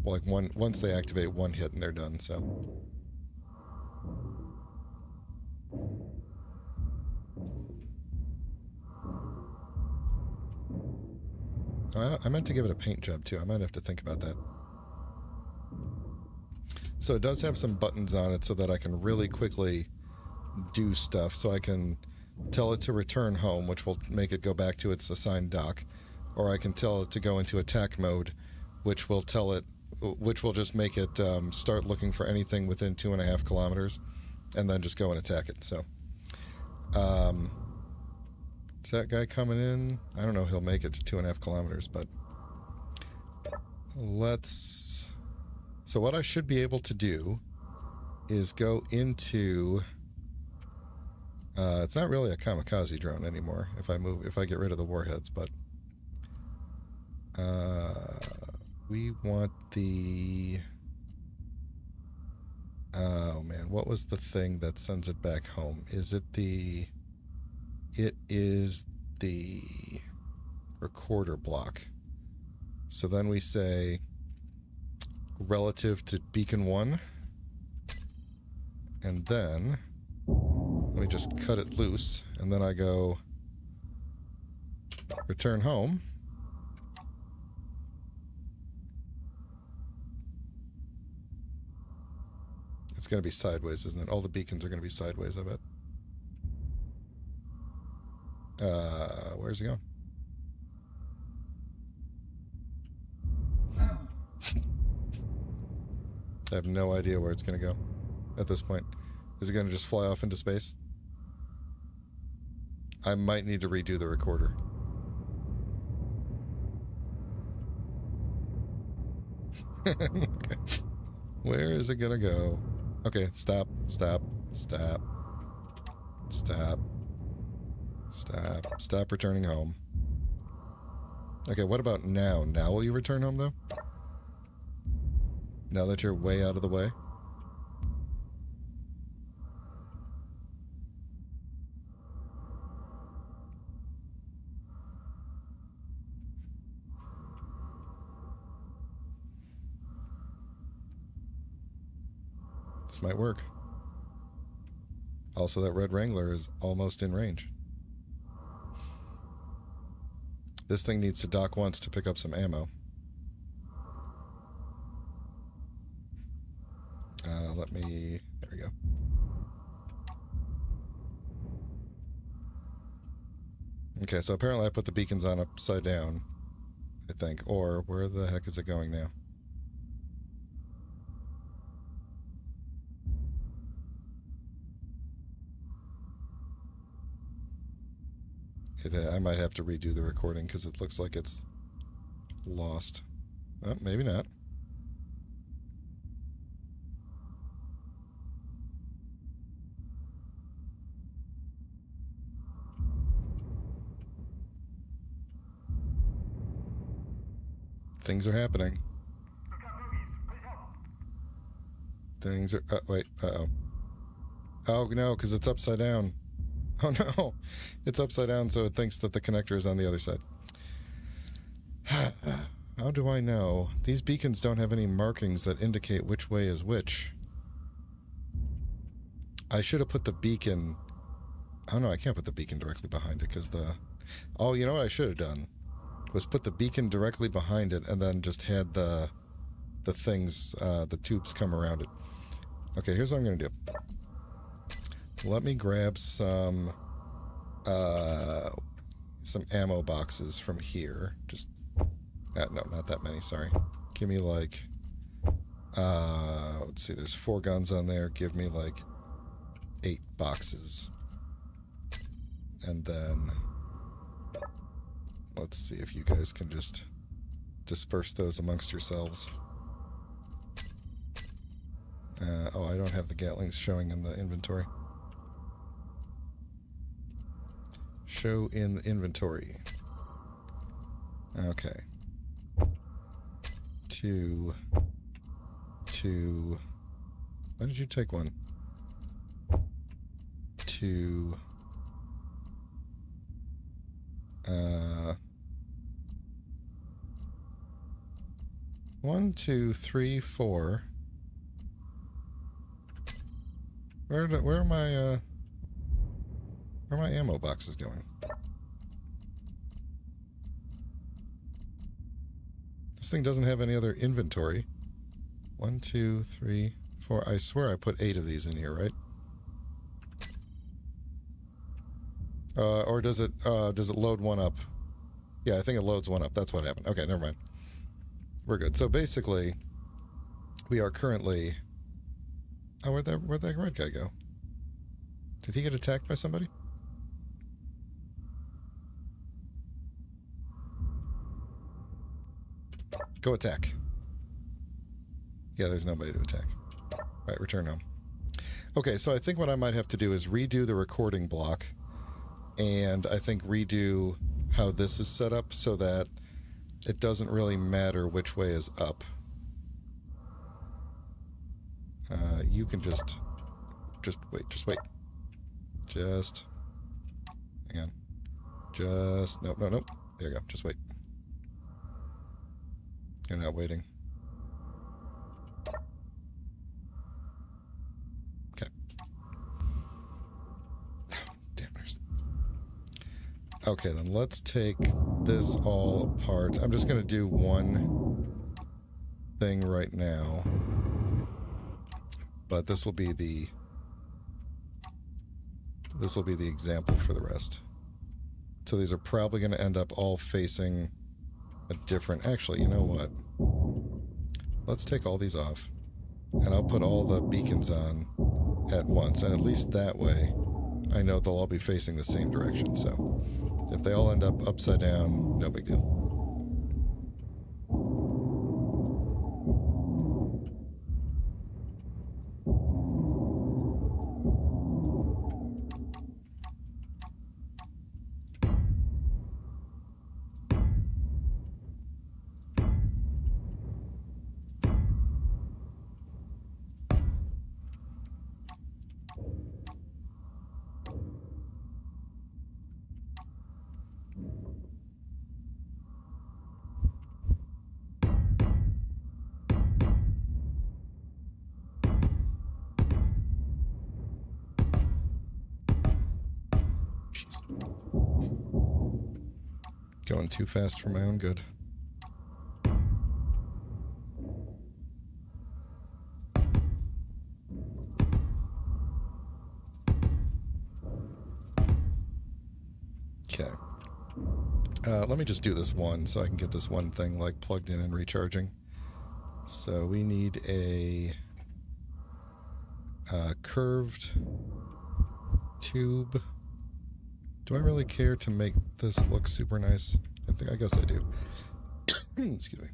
like once they activate, one hit and they're done. So I meant to give it a paint job too. I might have to think about that. So it does have some buttons on it so that I can really quickly do stuff. So I can tell it to return home, which will make it go back to its assigned dock, or I can tell it to go into attack mode, which will just make it start looking for anything within 2.5 kilometers, and then just go and attack it. So, is that guy coming in? I don't know if he'll make it to 2.5 kilometers, but let's... So what I should be able to do is go into... it's not really a kamikaze drone anymore if I get rid of the warheads, but we want the... Oh man, what was the thing that sends it back home? Is it the... It is the recorder block. So then we say relative to beacon 1, and then let me just cut it loose, and then I go return home. It's going to be sideways, isn't it? All the beacons are going to be sideways, I bet. Where's he going? I have no idea where it's going to go at this point. Is it going to just fly off into space? I might need to redo the recorder. Where is it going to go? Okay, stop, stop, stop, stop, stop, stop returning home. Okay, what about now? Now will you return home, though? Now that you're way out of the way? This might work. Also, that red Wrangler is almost in range. This thing needs to dock once to pick up some ammo. Let me... There we go. Okay, so apparently I put the beacons on upside down, I think. Or, where the heck is it going now? I might have to redo the recording because it looks like it's lost. Oh, maybe not. Things are happening. Things are... wait. Uh-oh. Oh, no, because it's upside down. Oh, no. It's upside down, so it thinks that the connector is on the other side. How do I know? These beacons don't have any markings that indicate which way is which. I should have put the beacon... Oh, no, I can't put the beacon directly behind it, because the... Oh, you know what I should have done? Was put the beacon directly behind it and then just had the things, the tubes come around it. Okay, here's what I'm going to do. Let me grab some ammo boxes from here. Just, no, not that many, sorry. Give me like, let's see, there's 4 guns on there. Give me like 8 boxes. And then... Let's see if you guys can just disperse those amongst yourselves. Oh, I don't have the Gatlings showing in the inventory. Show in the inventory. Okay. 2. Why did you take one? 2. 1, 2, 3, 4. Where are my ammo boxes going? This thing doesn't have any other inventory. 1, 2, 3, 4. I swear I put 8 of these in here, right? Or does it load one up? Yeah, I think it loads one up. That's what happened. Okay, never mind. We're good. So basically, we are currently... Oh, where'd that red guy go? Did he get attacked by somebody? Go attack. Yeah, there's nobody to attack. Right, return home. Okay, so I think what I might have to do is redo the recording block, and I think redo how this is set up so that it doesn't really matter which way is up. You can just wait. Hang on. No. There you go. Just wait. You're not waiting. Okay. Damn it. Okay, then let's take this all apart. I'm just going to do one thing right now. But this will be the example for the rest. So these are probably going to end up all facing a different... Actually, you know what? Let's take all these off. And I'll put all the beacons on at once. And at least that way, I know they'll all be facing the same direction. So if they all end up upside down, no big deal. Jeez. Going too fast for my own good. Okay. Let me just do this one so I can get this one thing like plugged in and recharging. So we need a curved tube. Do I really care to make this look super nice? I guess I do. Excuse me.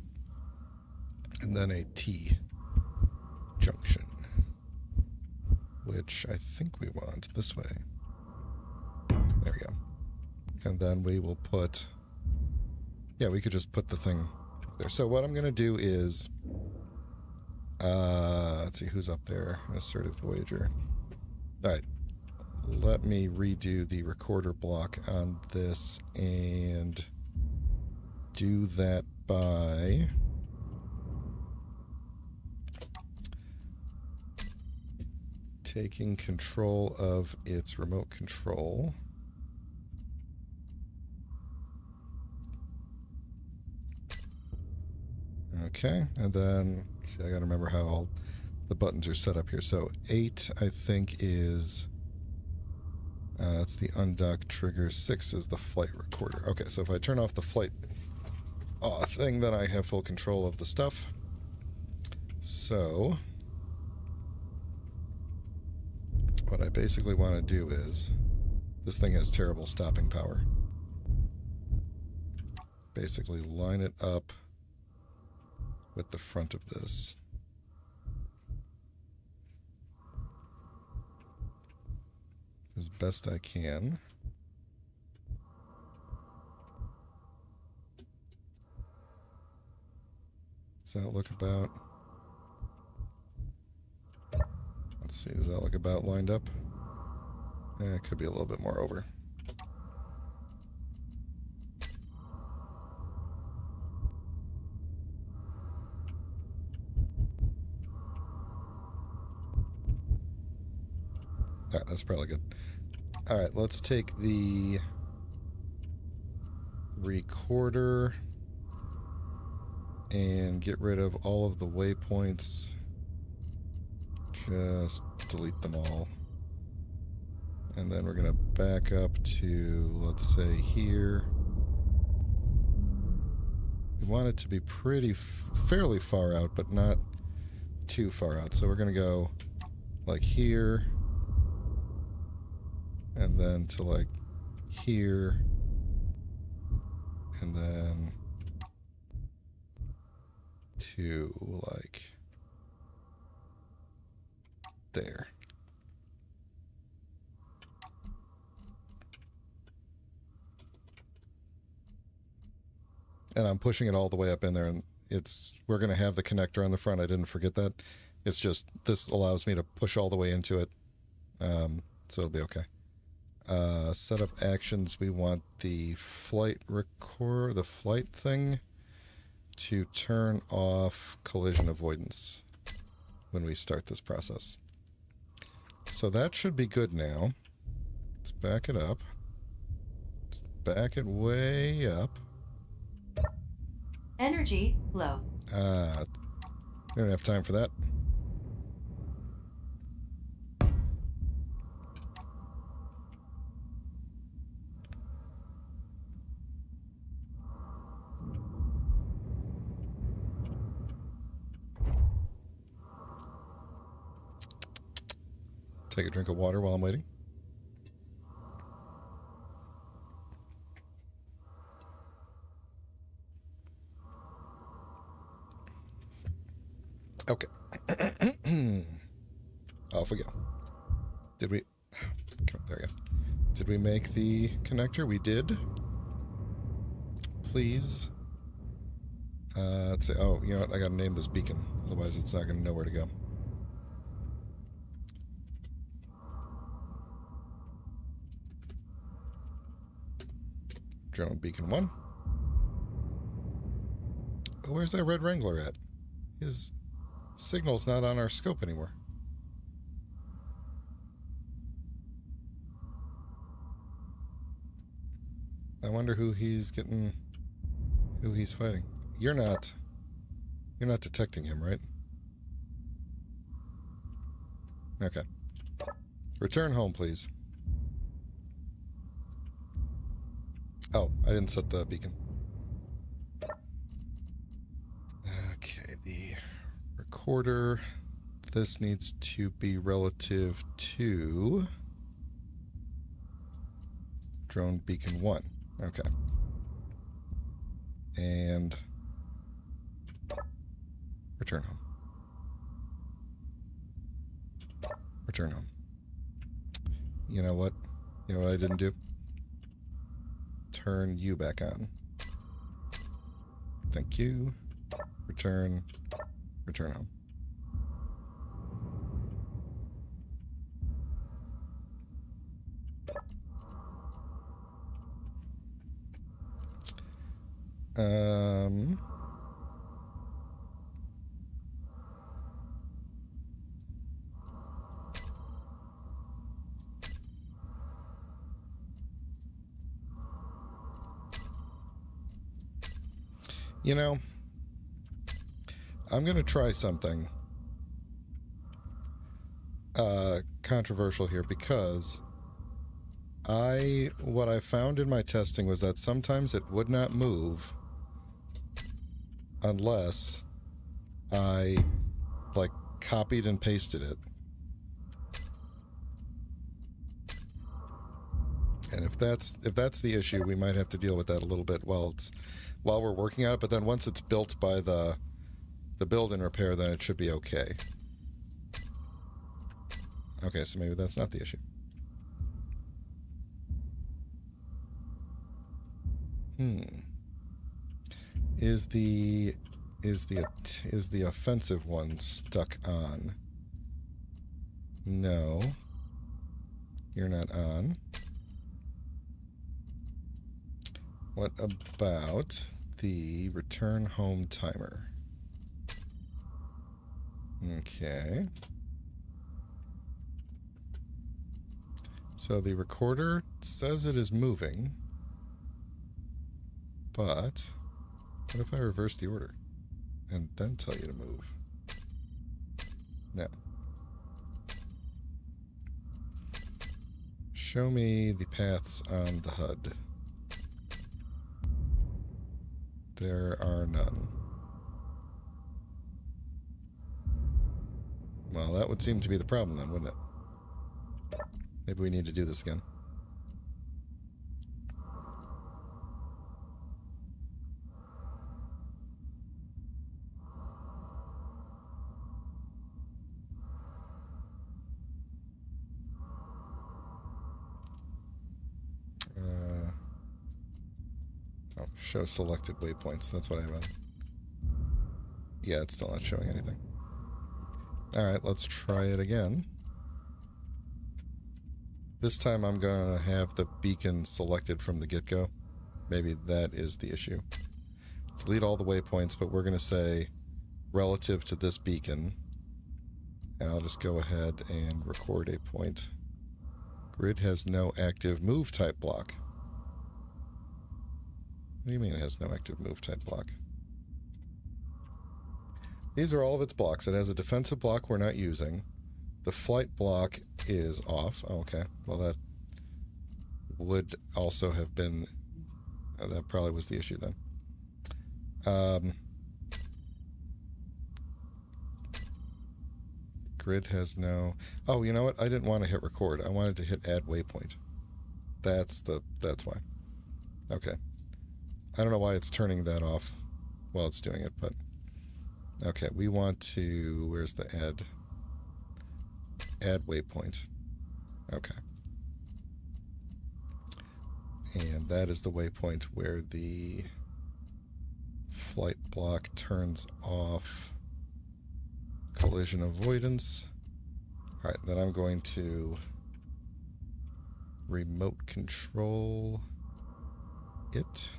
And then a T junction, which I think we want this way. There we go. And then we will put... Yeah, we could just put the thing there. So what I'm going to do is... let's see who's up there. Assertive Voyager. Alright. Let me redo the recorder block on this and do that by... taking control of its remote control. Okay, and then see, I gotta remember how all the buttons are set up here. So 8, I think, is that's the undock trigger. 6 is the flight recorder. Okay, so if I turn off the flight thing, then I have full control of the stuff. So what I basically want to do is, this thing has terrible stopping power. Basically line it up with the front of this. As best I can. Does that look about... Let's see, does that look about lined up? It could be a little bit more over. Alright, that's probably good. Alright, let's take the recorder and get rid of all of the waypoints. Just delete them all. And then we're going to back up to, let's say, here. We want it to be fairly far out, but not too far out. So we're going to go like here. And then to like here. And then to like there. And I'm pushing it all the way up in there, and we're going to have the connector on the front. I didn't forget that. It's just, this allows me to push all the way into it. So it'll be okay. Setup actions, we want the flight thing to turn off collision avoidance when we start this process. So that should be good now. Let's back it up. Just back it way up. Energy low. We don't have time for that. Take a drink of water while I'm waiting. Okay. Off we go. Did we... There we go. Did we make the connector? We did. Please. Let's see. Oh, you know what? I gotta name this beacon. Otherwise, it's not gonna know where to go. Drone beacon 1. Oh, where's that red Wrangler at? His signal's not on our scope anymore. I wonder who he's fighting. You're not detecting him, right? Okay. Return home, please. Oh, I didn't set the beacon. Okay, the recorder. This needs to be relative to drone beacon 1. Okay. And return home. Return home. You know what? You know what I didn't do? Turn you back on. Thank you. Return home. You know, I'm going to try something controversial here, because what I found in my testing was that sometimes it would not move unless I like copied and pasted it. And if that's the issue, we might have to deal with that a little bit while we're working on it. But then once it's built by the build and repair, then it should be okay. Okay, so maybe that's not the issue. Is the offensive one stuck on? No. You're not on. What about the return home timer? Okay. So the recorder says it is moving, but what if I reverse the order and then tell you to move? No. Show me the paths on the HUD. There are none. Well, that would seem to be the problem then, wouldn't it? Maybe we need to do this again. Oh, show selected waypoints. That's what I have on. Yeah, it's still not showing anything. Alright, let's try it again. This time I'm going to have the beacon selected from the get-go. Maybe that is the issue. Delete all the waypoints, but we're going to say relative to this beacon. And I'll just go ahead and record a point. Grid has no active move type block. What do you mean it has no active move type block? These are all of its blocks. It has a defensive block we're not using. The flight block is off. Oh, okay. Well, that would also have been... that probably was the issue then. grid has no... Oh, you know what? I didn't want to hit record. I wanted to hit add waypoint. That's why. Okay. I don't know why it's turning that off while it's doing it, but... Okay, we want to... Where's the add waypoint? Okay. And that is the waypoint where the flight block turns off collision avoidance. Alright, then I'm going to remote control it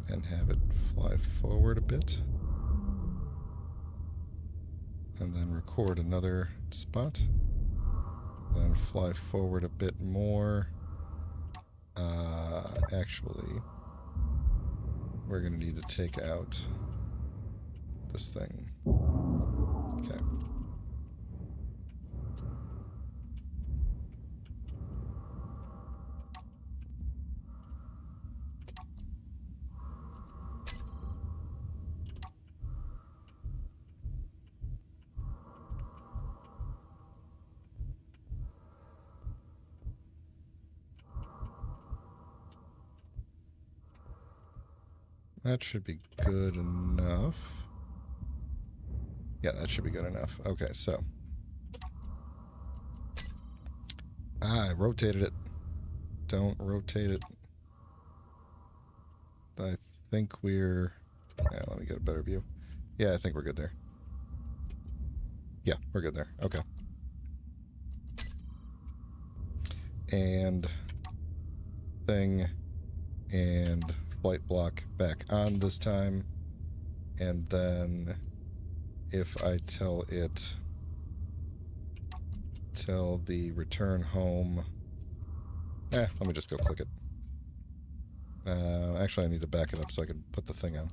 and have it fly forward a bit. And then record another spot. Then fly forward a bit more. Actually, we're going to need to take out this thing. Okay. That should be good enough. Yeah, that should be good enough. Okay, so. I rotated it. Don't rotate it. I think we're... Yeah, let me get a better view. Yeah, I think we're good there. Yeah, we're good there. Okay. And... thing... and flight block back on this time, and then if I tell the return home, let me just go click it. Actually I need to back it up so I can put the thing on.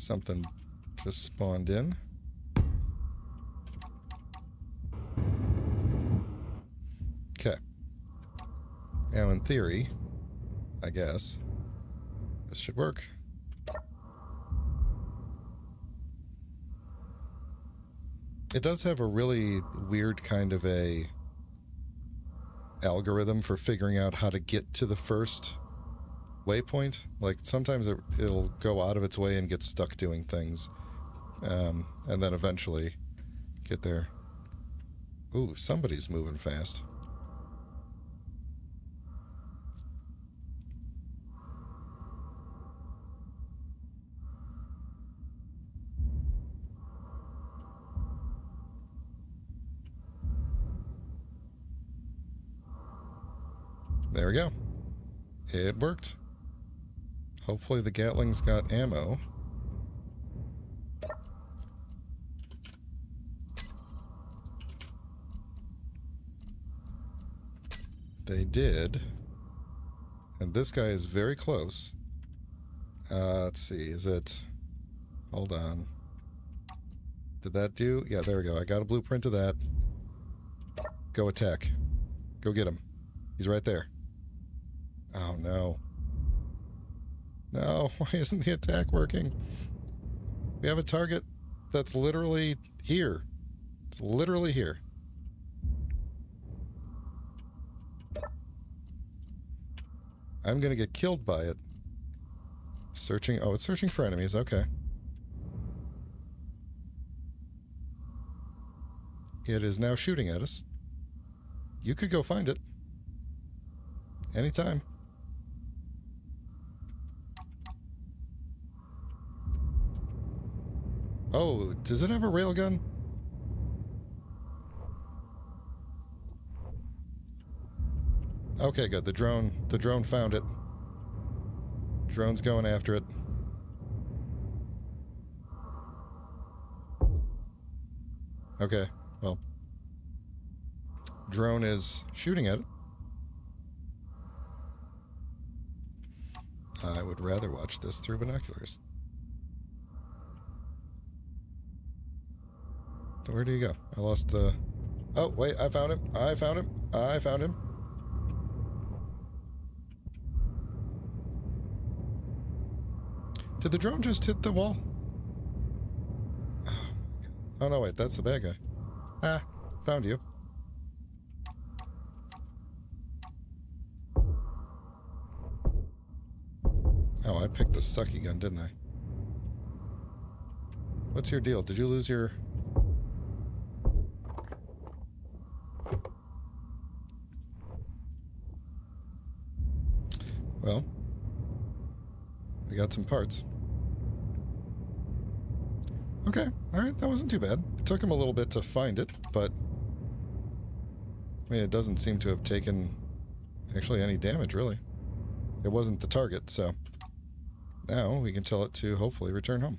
Something just spawned in. Okay. Now, in theory, I guess, this should work. It does have a really weird kind of a algorithm for figuring out how to get to the first waypoint. Like, sometimes it'll go out of its way and get stuck doing things, and then eventually get there. Ooh, somebody's moving fast. There we go. It worked. Hopefully the Gatling's got ammo. They did. And this guy is very close. Let's see, is it... Hold on. Did that do... Yeah, there we go. I got a blueprint of that. Go attack. Go get him. He's right there. Oh, no. No, why isn't the attack working? We have a target that's literally here. It's literally here. I'm gonna get killed by it. Searching... Oh, it's searching for enemies. Okay. It is now shooting at us. You could go find it. Anytime. Oh, does it have a railgun? Okay, good. The drone found it. Drone's going after it. Okay, well. Drone is shooting at it. I would rather watch this through binoculars. Where do you go? I lost the Oh, wait, I found him. I found him. I found him. Did the drone just hit the wall? Oh, no, wait, that's the bad guy. Ah, found you. Oh, I picked the sucky gun, didn't I? What's your deal? Did you lose your... Well, we got some parts. Okay, alright, that wasn't too bad. It took him a little bit to find it, but... I mean, it doesn't seem to have taken actually any damage, really. It wasn't the target, so... Now we can tell it to hopefully return home.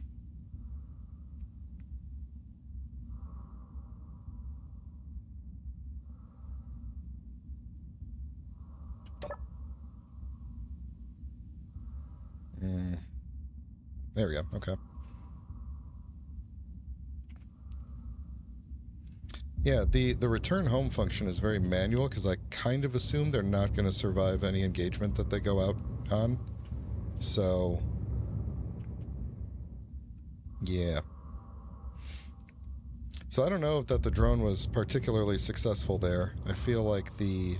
There we go, okay. Yeah, the return home function is very manual because I kind of assume they're not going to survive any engagement that they go out on. So, yeah. So I don't know that the drone was particularly successful there. I feel like the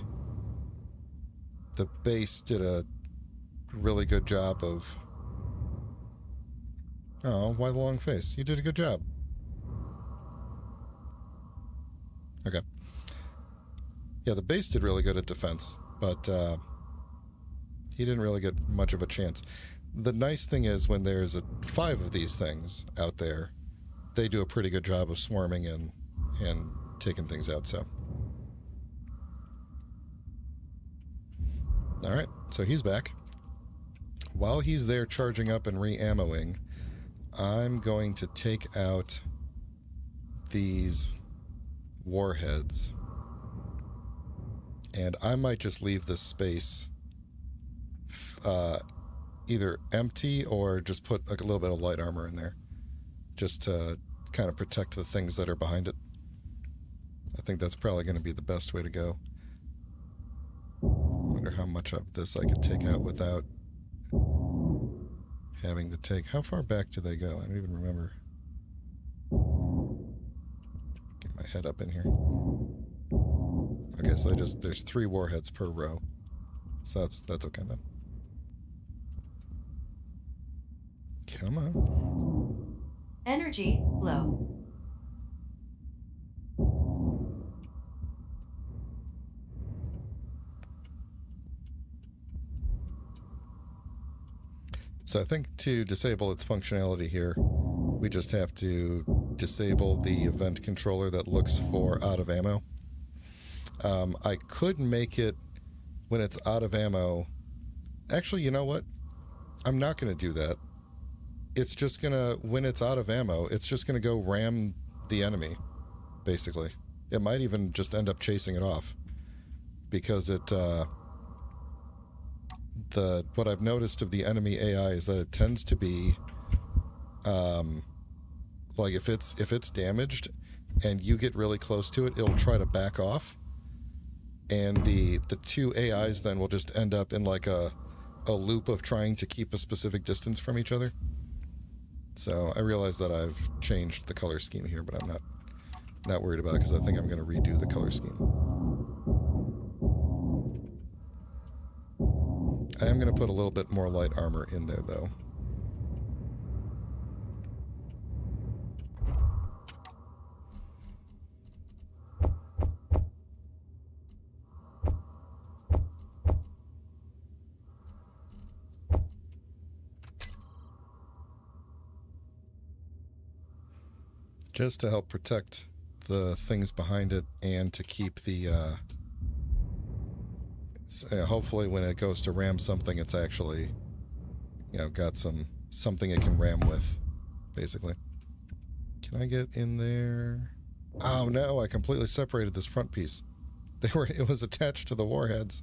base did a really good job of... Oh, why the long face? You did a good job. Okay. Yeah, the base did really good at defense, but he didn't really get much of a chance. The nice thing is when there's 5 of these things out there, they do a pretty good job of swarming and taking things out, so. Alright, so he's back. While he's there charging up and re-ammoing, I'm going to take out these warheads. And I might just leave this space either empty or just put like a little bit of light armor in there. Just to kind of protect the things that are behind it. I think that's probably going to be the best way to go. I wonder how much of this I could take out without having to take... How far back do they go? I don't even remember. Get my head up in here. Okay, so there's 3 warheads per row. So that's okay then. Come on. Energy low. So I think to disable its functionality here, we just have to disable the event controller that looks for out of ammo. I could make it when it's out of ammo. Actually, you know what? I'm not going to do that. It's just going to, when it's out of ammo, it's just going to go ram the enemy, basically. It might even just end up chasing it off. Because it, what I've noticed of the enemy AI is that it tends to be, like if it's damaged and you get really close to it, it'll try to back off. And the 2 AIs then will just end up in like a loop of trying to keep a specific distance from each other. So I realize that I've changed the color scheme here, but I'm not worried about it because I think I'm going to redo the color scheme. I am going to put a little bit more light armor in there, though. Just to help protect the things behind it and to keep the, hopefully when it goes to ram something, it's actually, got something it can ram with, basically. Can I get in there? Oh no, I completely separated this front piece. It was attached to the warheads.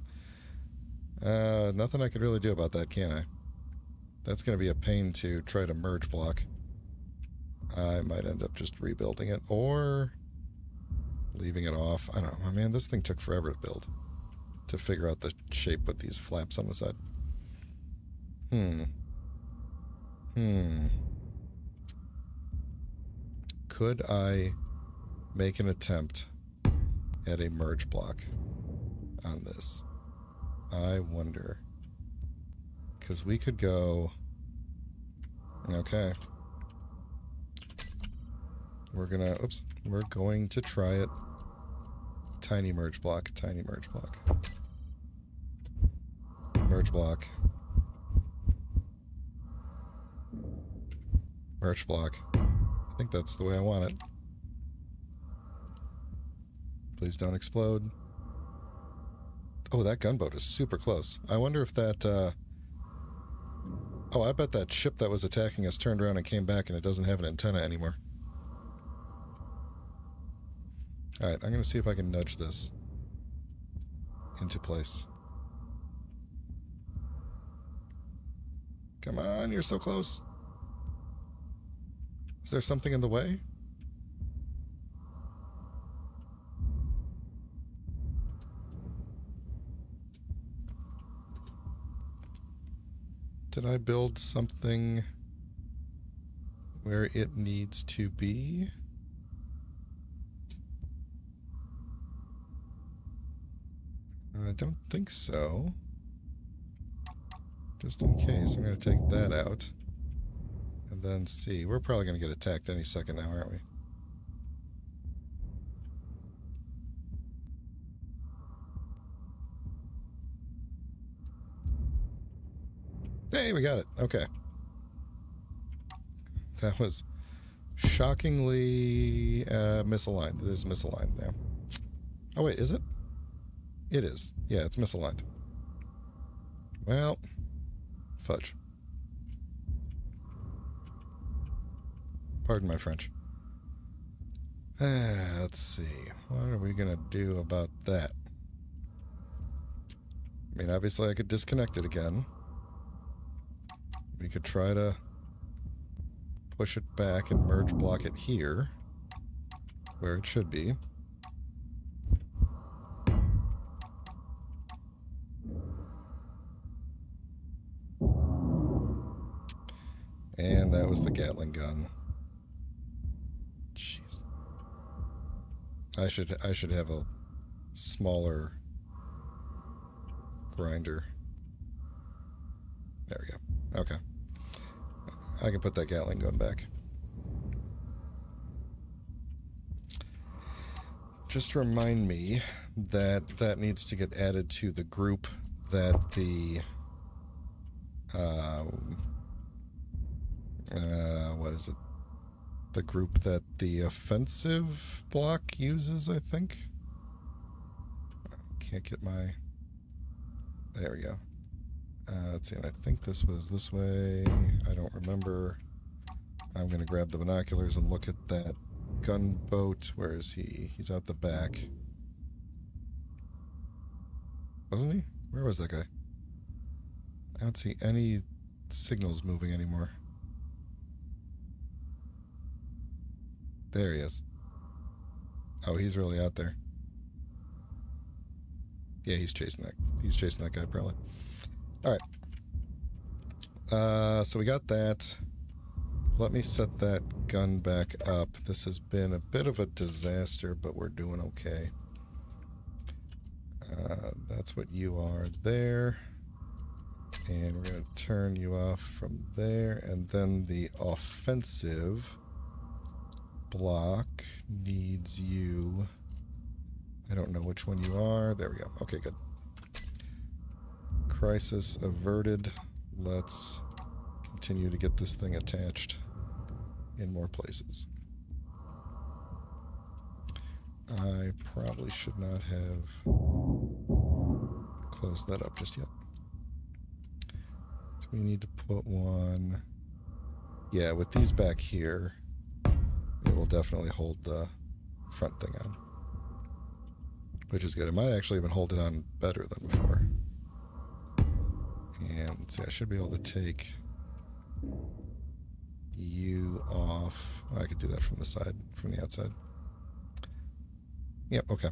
Nothing I could really do about that, can I? That's going to be a pain to try to merge block. I might end up just rebuilding it, or leaving it off. I don't know, man, this thing took forever to build. To figure out the shape with these flaps on the side. Could I make an attempt at a merge block on this? I wonder. Because we could go... Okay. We're going to try it. Tiny merge block, tiny merge block. Merge block. Merge block. I think that's the way I want it. Please don't explode. Oh, that gunboat is super close. I wonder if that, Oh, I bet that ship that was attacking us turned around and came back and it doesn't have an antenna anymore. Alright, I'm going to see if I can nudge this into place. Come on, you're so close. Is there something in the way? Did I build something where it needs to be? I don't think so. Just in case, I'm going to take that out. And then see. We're probably going to get attacked any second now, aren't we? Hey, we got it. Okay. That was shockingly misaligned. It is misaligned now. Oh, wait, is it? It is. Yeah, it's misaligned. Well, fudge. Pardon my French. Let's see. What are we going to do about that? I mean, obviously I could disconnect it again. We could try to push it back and merge block it here, where it should be. And that was the Gatling gun. Jeez. I should have a smaller grinder. There we go. Okay. I can put that Gatling gun back. Just remind me that that needs to get added to the group that the what is it? The group that the offensive block uses, I think. Can't get my... There we go. Let's see, and I think this was this way. I don't remember. I'm going to grab the binoculars and look at that gunboat. Where is he? He's out the back. Wasn't he? Where was that guy? I don't see any signals moving anymore. There he is. Oh, he's really out there. Yeah, he's chasing that. He's chasing that guy, probably. Alright. So we got that. Let me set that gun back up. This has been a bit of a disaster, but we're doing okay. That's what you are there. And we're going to turn you off from there. And then the offensive block needs you... I don't know which one you are. There we go. Okay, good. Crisis averted. Let's continue to get this thing attached in more places. I probably should not have closed that up just yet. So we need to put one... Yeah, with these back here, it will definitely hold the front thing on. Which is good. It might actually even hold it on better than before. And let's see, I should be able to take you off. Oh, I could do that from the side, from the outside. Yep, okay.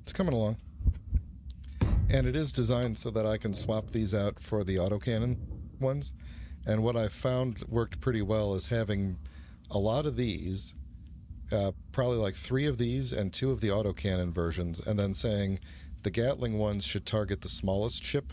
It's coming along. And it is designed so that I can swap these out for the autocannon ones. And what I found worked pretty well is having a lot of these, probably like 3 of these and 2 of the autocannon versions, and then saying the Gatling ones should target the smallest ship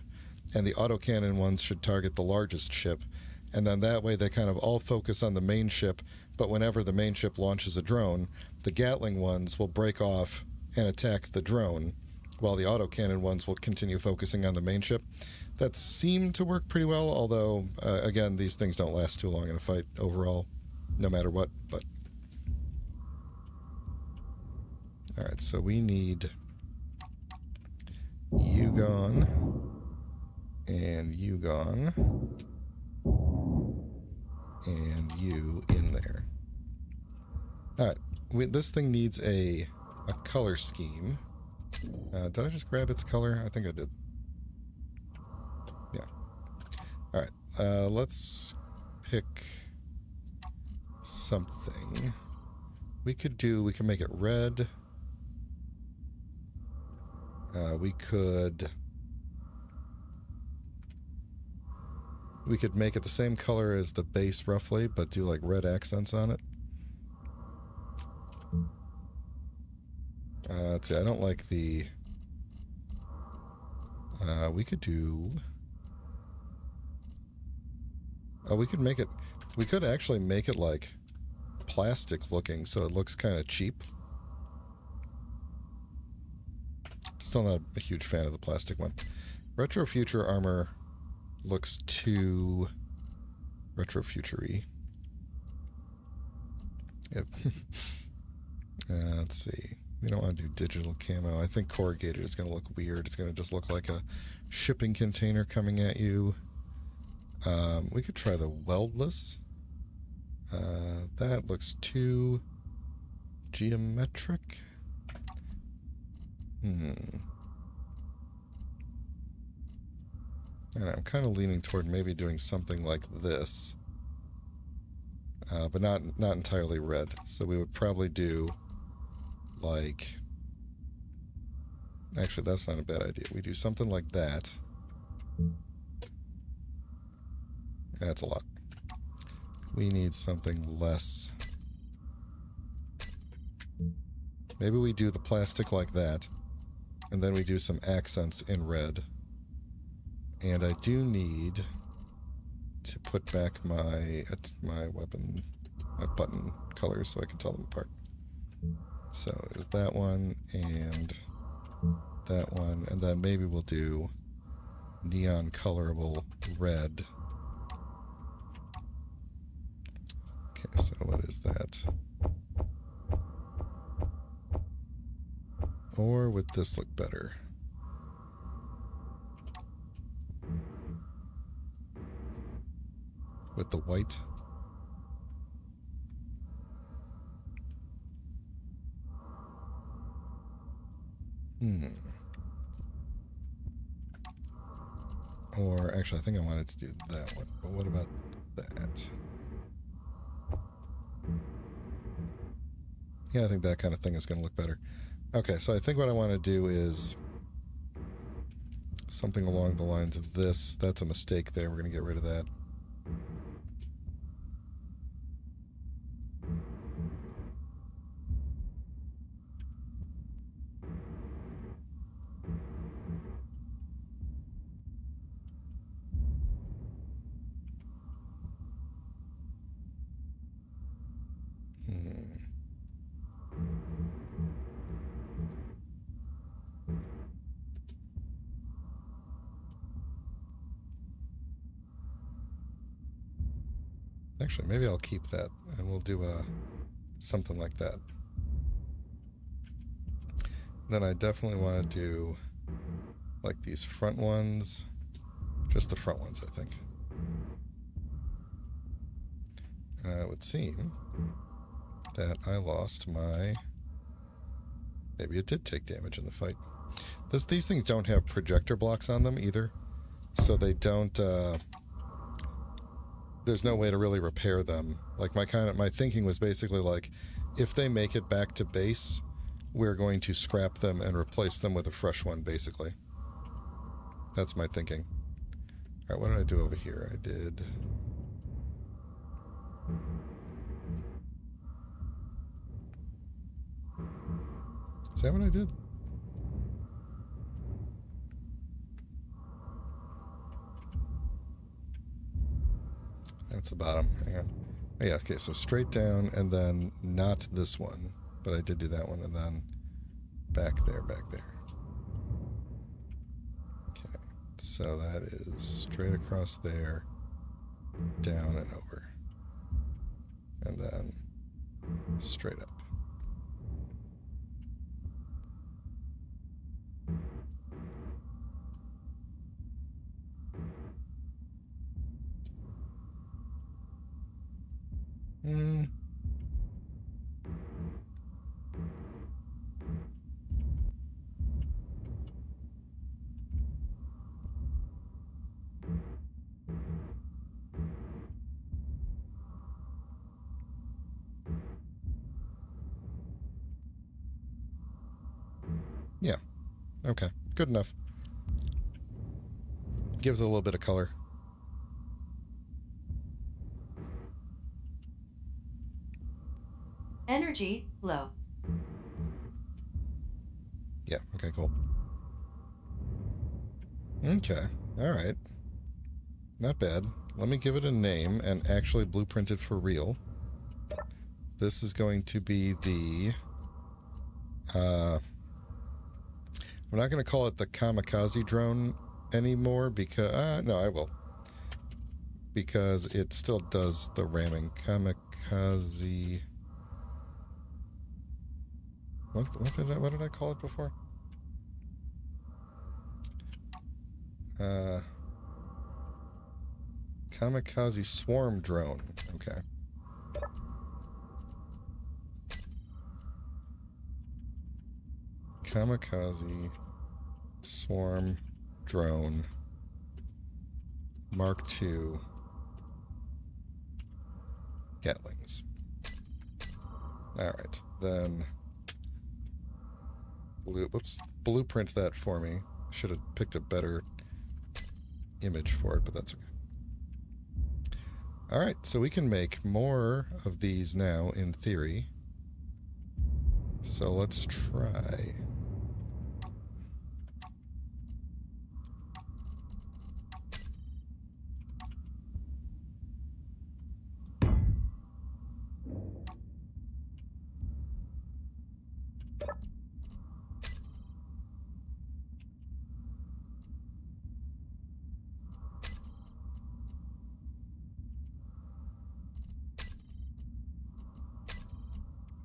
and the autocannon ones should target the largest ship. And then that way they kind of all focus on the main ship, but whenever the main ship launches a drone, the Gatling ones will break off and attack the drone, while the autocannon ones will continue focusing on the main ship. That seemed to work pretty well, although, again, these things don't last too long in a fight overall, no matter what. But all right, so we need you gone, and you gone, and you in there. All right, this thing needs a color scheme. Did I just grab its color? I think I did. Yeah. All right. Let's pick something. We can make it red. We could make it the same color as the base roughly, but do like red accents on it. Let's see, I don't like the... we could do... Oh, we could make it... We could actually make it, like, plastic looking, so it looks kind of cheap. Still not a huge fan of the plastic one. Retro Future armor looks too... Retro Future-y. Yep. Let's see. We don't want to do digital camo. I think corrugated is going to look weird. It's going to just look like a shipping container coming at you. We could try the weldless. That looks too geometric. And I'm kind of leaning toward maybe doing something like this. But not entirely red. So we would probably do... like, actually that's not a bad idea. We do something like that. That's a lot. We need something less. Maybe we do the plastic like that, and then we do some accents in red. And I do need to put back my weapon, my button colors so I can tell them apart. So there's that one and that one, and then maybe we'll do neon colorable red. Okay, so what is that? Or would this look better? With the white? Or, actually, I think I wanted to do that one. But what about that? Yeah, I think that kind of thing is going to look better. Okay, so I think what I want to do is something along the lines of this. That's a mistake there. We're going to get rid of that. Actually, maybe I'll keep that, and we'll do something like that. Then I definitely want to do like these front ones, just the front ones, I think. It would seem that I lost my... Maybe it did take damage in the fight. These things don't have projector blocks on them either, so they don't... there's no way to really repair them. Like, my thinking was basically like, if they make it back to base, we're going to scrap them and replace them with a fresh one, basically. That's my thinking. Alright, what did I do over here? I did... Is that what I did? That's the bottom. Hang on. Oh, yeah, okay, so straight down and then not this one. But I did do that one and then back there, back there. Okay, so that is straight across there, down and over. And then straight up. Yeah. Okay. Good enough. Gives it a little bit of color. Energy low. Yeah, okay, cool. Okay, alright. Not bad. Let me give it a name and actually blueprint it for real. This is going to be the... I'm not going to call it the kamikaze drone anymore because... no, I will. Because it still does the ramming. Kamikaze... What did I call it before? Kamikaze swarm drone. Okay. Kamikaze swarm drone Mark II Gatlings. Alright, then blueprint that for me. Should have picked a better image for it, but that's okay. Alright, so we can make more of these now, in theory. So let's try.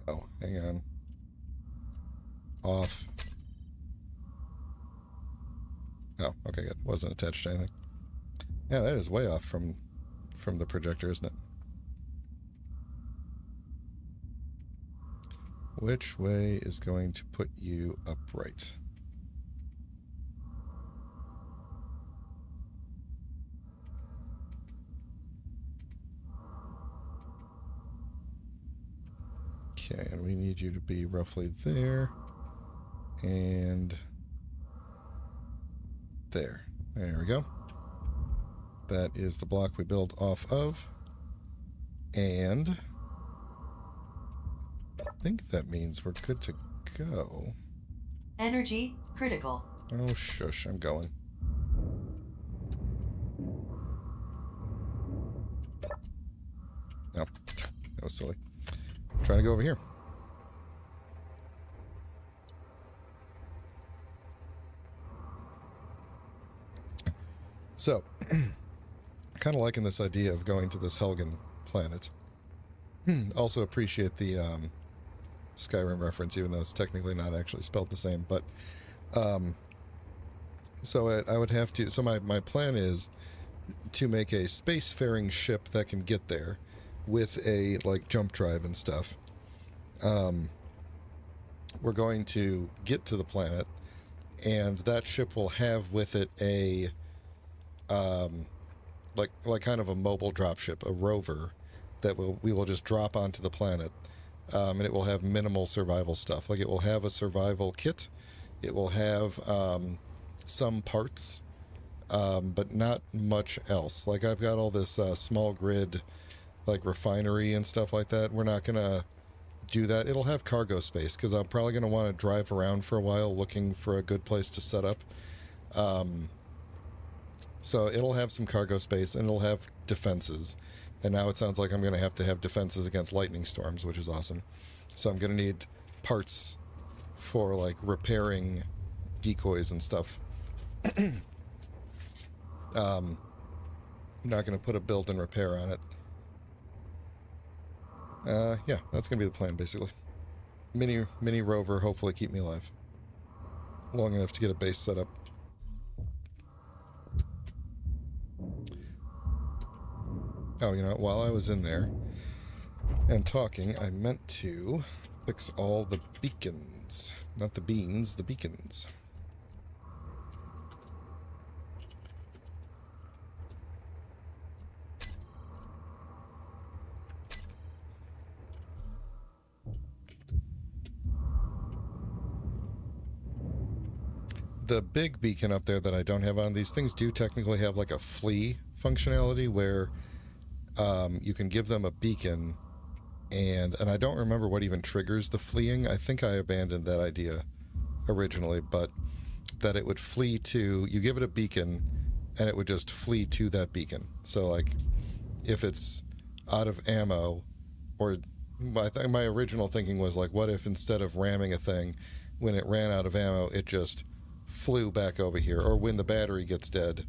Oh, hang on. Off. Oh, okay, good. Wasn't attached to anything. Yeah, that is way off from the projector, isn't it? Which way is going to put you upright? Okay, and we need you to be roughly there. And there. There we go. That is the block we build off of. And I think that means we're good to go. Energy critical. Oh, shush, I'm going. No, that was silly. I'm trying to go over here. So, kind of liking this idea of going to this Helgen planet. Also appreciate the Skyrim reference, even though it's technically not actually spelled the same. But, so I would have to... So my plan is to make a spacefaring ship that can get there with a, like, jump drive and stuff. we're going to get to the planet, and that ship will have with it a like kind of a mobile dropship, a rover that we will just drop onto the planet, and it will have minimal survival stuff. Like it will have a survival kit, it will have some parts, but not much else. Like I've got all this small grid, like refinery and stuff like that. We're not gonna do that. It'll have cargo space because I'm probably gonna want to drive around for a while looking for a good place to set up. So it'll have some cargo space and it'll have defenses. And now it sounds like I'm going to have defenses against lightning storms, which is awesome. So I'm going to need parts for like repairing decoys and stuff. I'm not going to put a build and repair on it. Yeah, that's going to be the plan basically. Mini rover, hopefully keep me alive long enough to get a base set up. Oh, you know, while I was in there and talking, I meant to fix all the beacons. Not the beans, the beacons. The big beacon up there that I don't have on, these things do technically have like a flee functionality where you can give them a beacon, and I don't remember what even triggers the fleeing. I think I abandoned that idea originally, but that it would flee to, you give it a beacon and it would just flee to that beacon. So like if it's out of ammo, or my original thinking was like, what if instead of ramming a thing, when it ran out of ammo, it just flew back over here? Or when the battery gets dead,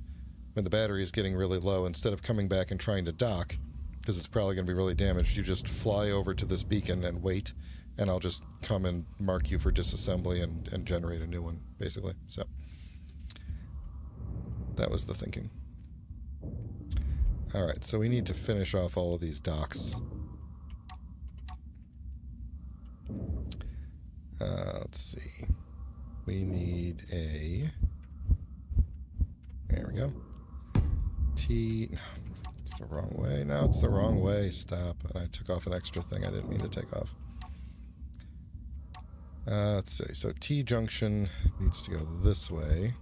when the battery is getting really low, instead of coming back and trying to dock, because it's probably going to be really damaged, you just fly over to this beacon and wait, and I'll just come and mark you for disassembly and generate a new one, basically. So that was the thinking. Alright, so we need to finish off all of these docks. Let's see. We need a... There we go. T... No, it's the wrong way. No, it's the wrong way. Stop. And I took off an extra thing I didn't mean to take off. Let's see. So T junction needs to go this way.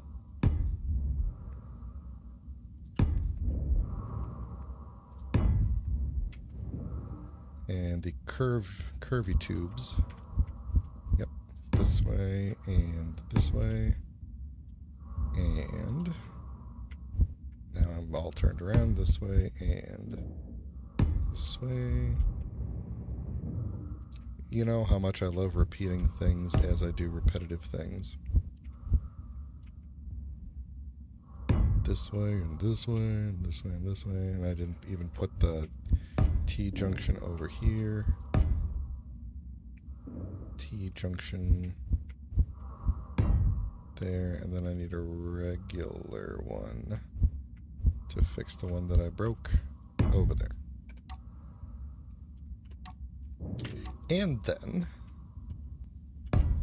And the curvy tubes. Yep. This way and this way. And now I'm all turned around this way and this way. You know how much I love repeating things as I do repetitive things. This way and this way and this way and this way. And I didn't even put the T junction over here. T junction there, and then I need a regular one to fix the one that I broke over there. And then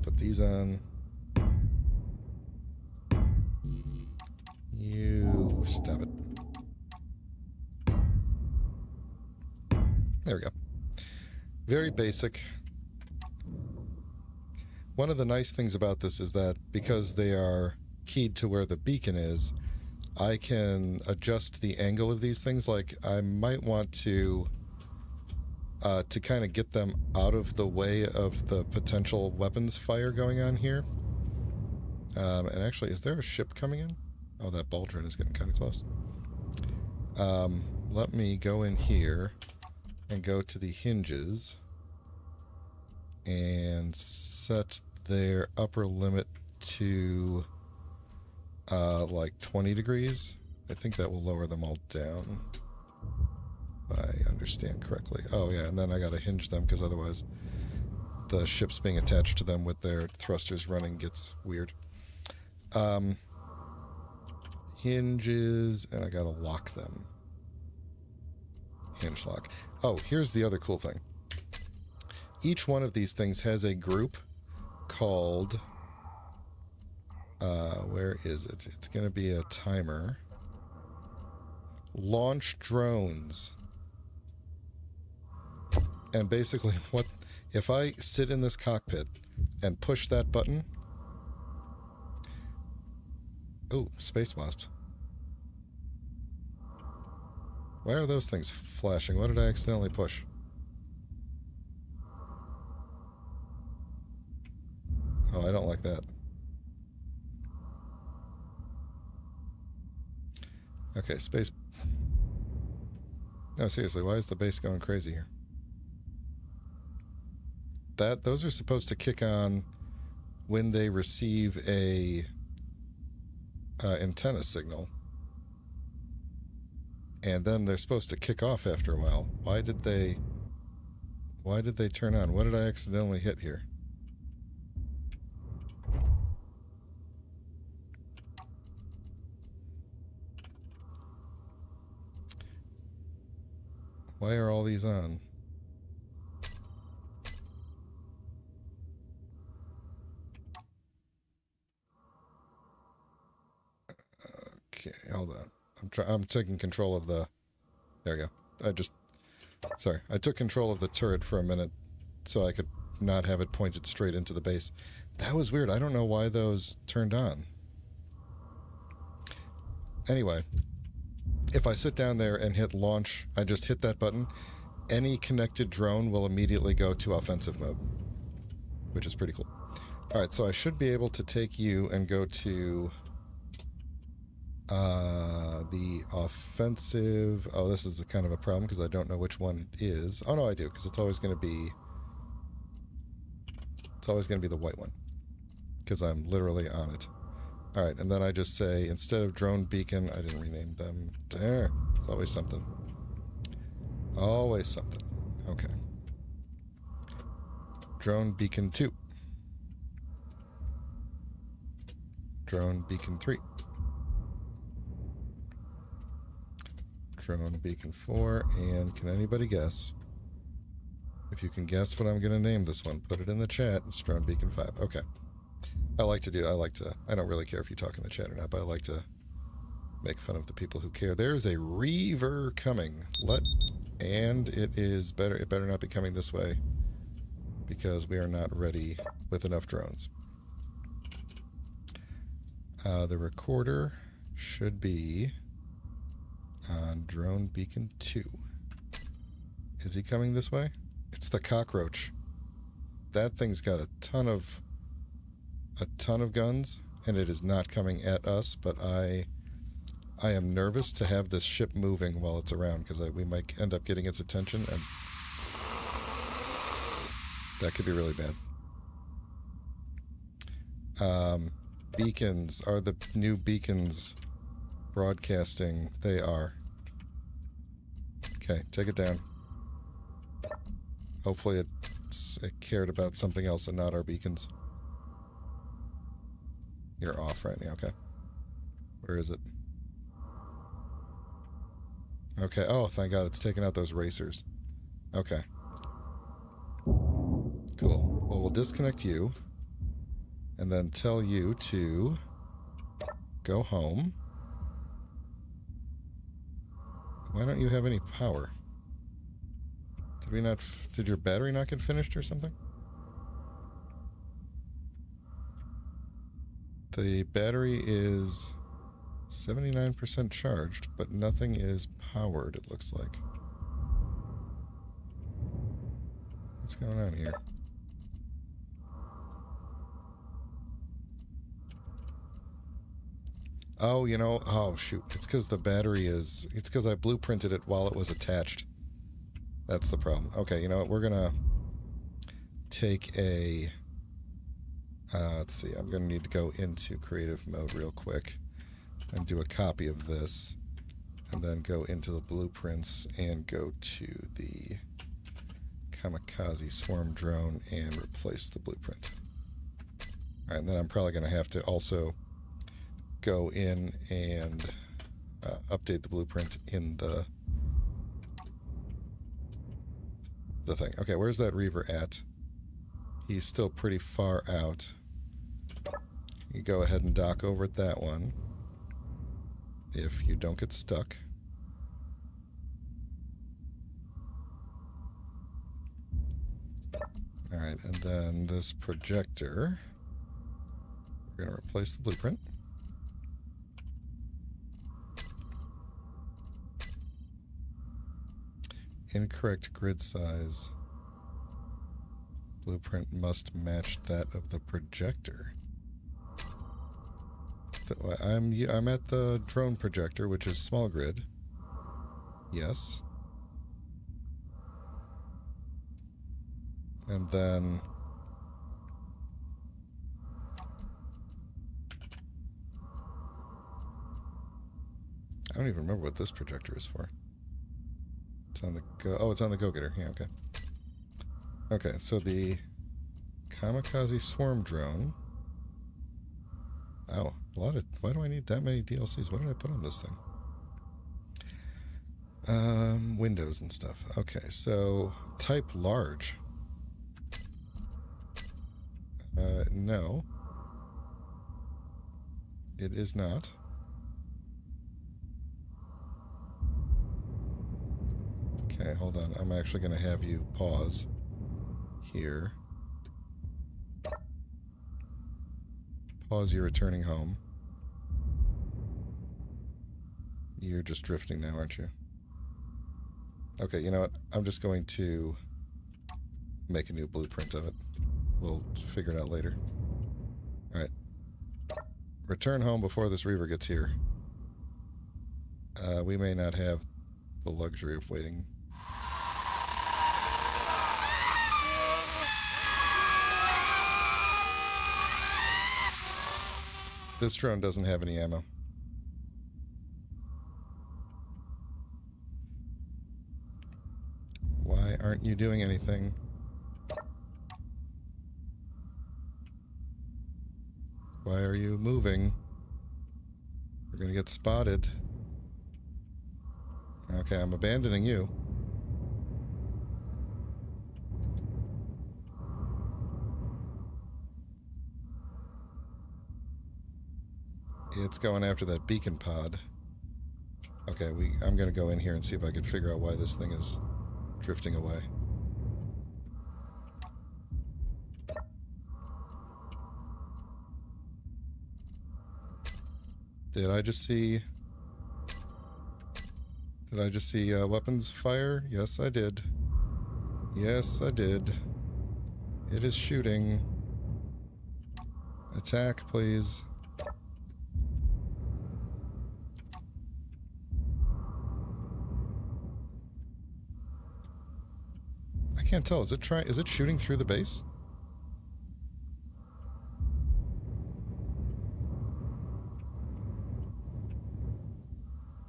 put these on. You stop it. There we go. Very basic. One of the nice things about this is that because they are keyed to where the beacon is, I can adjust the angle of these things. Like I might want to kind of get them out of the way of the potential weapons fire going on here. And actually, is there a ship coming in? Oh, that Baldrin is getting kind of close. Let me go in here and go to the hinges and set their upper limit to like 20 degrees. I think that will lower them all down, if I understand correctly. Oh yeah, and then I gotta hinge them because otherwise the ships being attached to them with their thrusters running gets weird. Hinges, and I gotta lock them. Hinge lock. Oh, here's the other cool thing. each one of these things has a group called, where is it? It's going to be a timer. Launch drones. And basically, what if I sit in this cockpit and push that button? Oh, space wasps. Why are those things flashing? What did I accidentally push? Oh, I don't like that. Okay, space. No, seriously, why is the base going crazy here? Those are supposed to kick on when they receive a antenna signal. And then they're supposed to kick off after a while. Why did they turn on? What did I accidentally hit here? Why are all these on? Okay, hold on. I'm taking control of the... There we go. Sorry. I took control of the turret for a minute so I could not have it pointed straight into the base. That was weird. I don't know why those turned on. Anyway, if I sit down there and hit launch, I just hit that button, any connected drone will immediately go to offensive mode, which is pretty cool. Alright, so I should be able to take you and go to the offensive... Oh, this is kind of a problem because I don't know which one it is. Oh, no, I do, because it's always going to be... It's always going to be the white one, because I'm literally on it. Alright, and then I just say, instead of drone beacon, I didn't rename them. There, it's always something. Always something. Okay. Drone beacon 2. Drone beacon 3. Drone beacon 4, and can anybody guess? If you can guess what I'm going to name this one, put it in the chat. It's drone beacon 5. Okay. I don't really care if you talk in the chat or not, but I like to make fun of the people who care. There's a Reaver coming. And it better not be coming this way, because we are not ready with enough drones. The recorder should be on drone beacon 2. Is he coming this way? It's the cockroach. That thing's got a ton of guns, and it is not coming at us, but I am nervous to have this ship moving while it's around, because we might end up getting its attention, and that could be really bad. Beacons. Are the new beacons broadcasting? They are. Okay, take it down. Hopefully it cared about something else and not our beacons. You're off right now, okay. Where is it? Okay, oh, thank God, it's taken out those racers. Okay. Cool. Well, we'll disconnect you, and then tell you to go home. Why don't you have any power? Did your battery not get finished or something? The battery is 79% charged, but nothing is powered, it looks like. What's going on here? Oh, oh shoot, it's because the battery is... It's because I blueprinted it while it was attached. That's the problem. Okay, you know what, we're gonna take a... let's see, I'm gonna need to go into creative mode real quick and do a copy of this, and then go into the blueprints and go to the kamikaze swarm drone and replace the blueprint. Alright, and then I'm probably gonna have to also go in and update the blueprint in the thing. Okay, where's that Reaver at? he's still pretty far out. You go ahead and dock over at that one. If you don't get stuck. Alright, and then this projector. We're going to replace the blueprint. Incorrect grid size. Blueprint must match that of the projector. I'm at the drone projector, which is small grid. Yes. And then I don't even remember what this projector is for. It's on the go. Oh, it's on the go-getter. Yeah, okay. Okay, so the kamikaze swarm drone. Oh, a lot of. Why do I need that many DLCs? What did I put on this thing? Windows and stuff. Okay, so type large. No. It is not. Okay, hold on. I'm actually going to have you pause here. Pause your returning home. You're just drifting now, aren't you? Okay, you know what? I'm just going to make a new blueprint of it. We'll figure it out later. Alright. Return home before this Reaver gets here. We may not have the luxury of waiting. This drone doesn't have any ammo. Why aren't you doing anything? Why are you moving? We're gonna get spotted. Okay, I'm abandoning you. It's going after that beacon pod. Okay, I'm gonna go in here and see if I can figure out why this thing is drifting away. Did I just see weapons fire? Yes, I did. Yes, I did. It is shooting. Attack, please. I can't tell. Is it shooting through the base?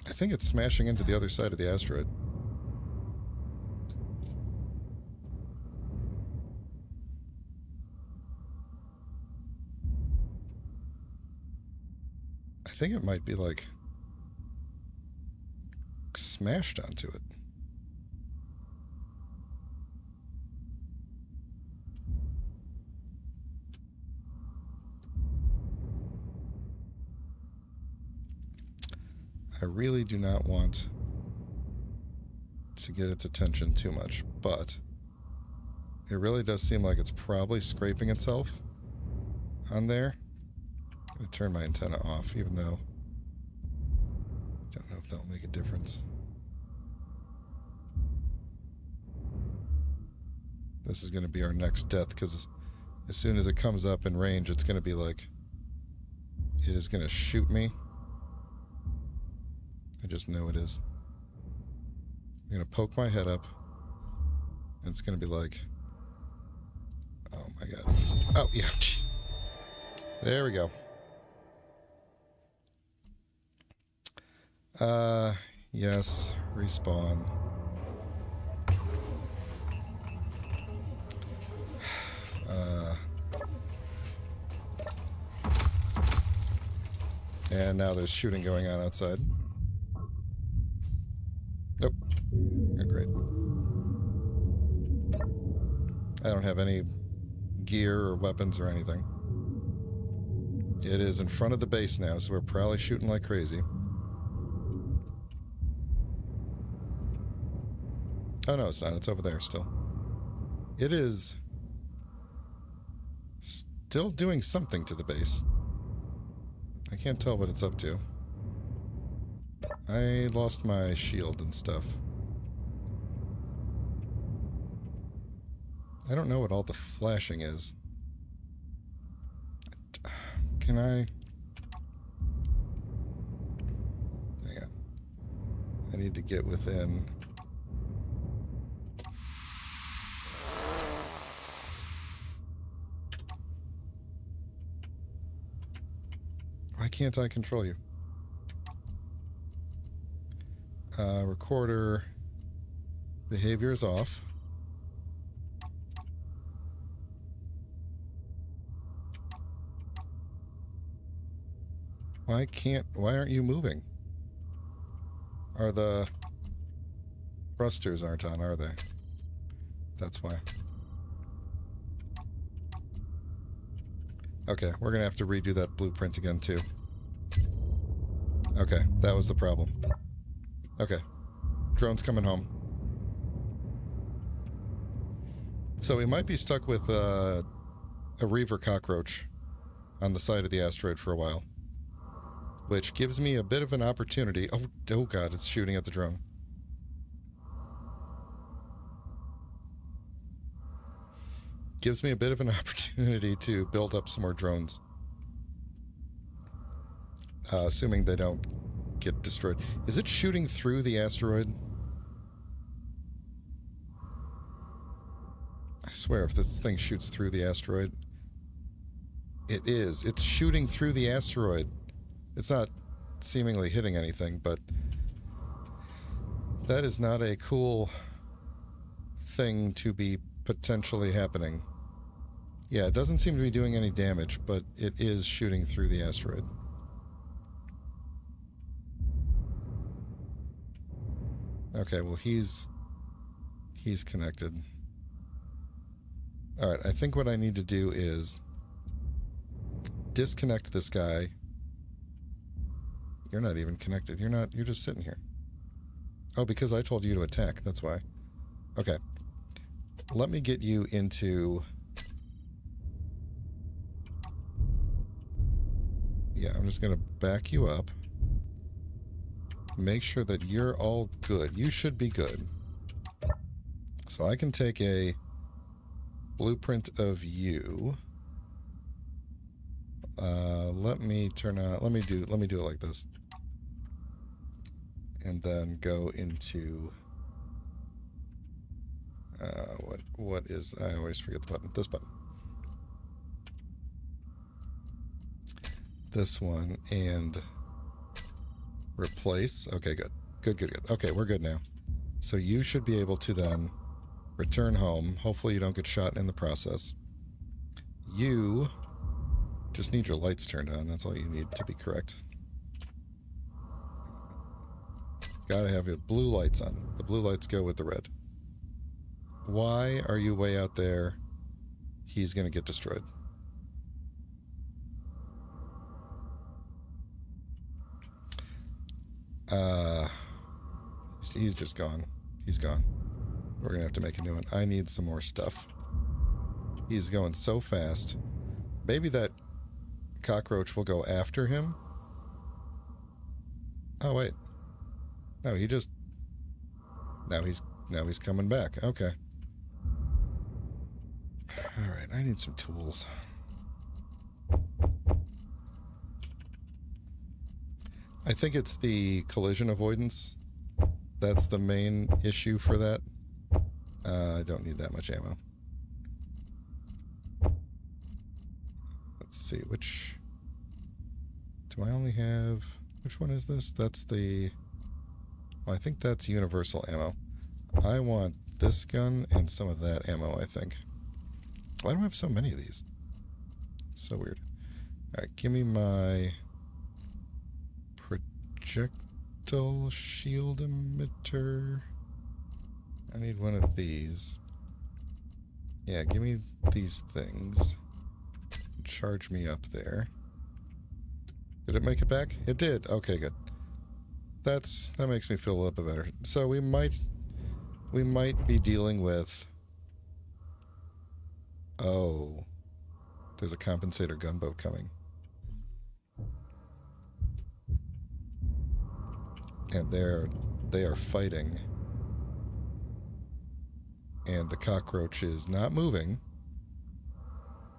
I think it's smashing into the other side of the asteroid. I think it might be like smashed onto it. I really do not want to get its attention too much, but it really does seem like it's probably scraping itself on there. I'm going to turn my antenna off, even though I don't know if that'll make a difference. This is going to be our next death, because as soon as it comes up in range, it's going to be like, it is going to shoot me. I just know it is. I'm going to poke my head up, and it's going to be like, oh my god, it's, oh yeah, there we go. Yes, respawn. And now there's shooting going on outside. Nope. Oh, great. I don't have any gear or weapons or anything. It is in front of the base now, so we're probably shooting like crazy. Oh no, it's not. It's over there still. It is still doing something to the base. I can't tell what it's up to. I lost my shield and stuff. I don't know what all the flashing is. Can I... Hang on. I need to get within... Why can't I control you? Recorder behavior is off. Why aren't you moving? Are the thrusters aren't on, are they? That's why. Okay, we're gonna have to redo that blueprint again too. Okay, that was the problem. Okay. Drone's coming home. So we might be stuck with a reaver cockroach on the side of the asteroid for a while. Which gives me a bit of an opportunity. Oh god, it's shooting at the drone. Gives me a bit of an opportunity to build up some more drones. Assuming they don't get destroyed. Is it shooting through the asteroid? I swear, if this thing shoots through the asteroid... It is. It's shooting through the asteroid. It's not seemingly hitting anything, but... That is not a cool thing to be potentially happening. Yeah, it doesn't seem to be doing any damage, but it is shooting through the asteroid. Okay, well, he's connected. Alright, I think what I need to do is disconnect this guy. You're not even connected. You're just sitting here. Oh, because I told you to attack, that's why. Okay. Let me get you into... Yeah, I'm just gonna back you up. Make sure that you're all good. You should be good. So I can take a blueprint of you. Let me turn on... Let me do it like this. And then go into... what is... I always forget the button. This button. This one, and... Replace. Okay, good. Good. Okay, we're good now. So you should be able to then return home. Hopefully you don't get shot in the process. You just need your lights turned on. That's all you need to be correct. Gotta have your blue lights on. The blue lights go with the red. Why are you way out there? He's gonna get destroyed. He's just gone. He's gone. We're gonna have to make a new one. I need some more stuff. He's going so fast. Maybe that cockroach will go after him. Oh wait. No, he just... Now he's coming back. Okay. Alright, I need some tools. I think it's the collision avoidance. That's the main issue for that. I don't need that much ammo. Let's see, which... Do I only have... Which one is this? That's the... Well, I think that's universal ammo. I want this gun and some of that ammo, I think. Why do I have so many of these? It's so weird. Alright, give me my... projectile shield emitter. I need one of these. Yeah, give me these things. Charge me up there. Did it make it back? It did. Okay, good. That makes me feel a little bit better. So we might be dealing with... Oh, there's a compensator gunboat coming. And they are fighting. And the cockroach is not moving.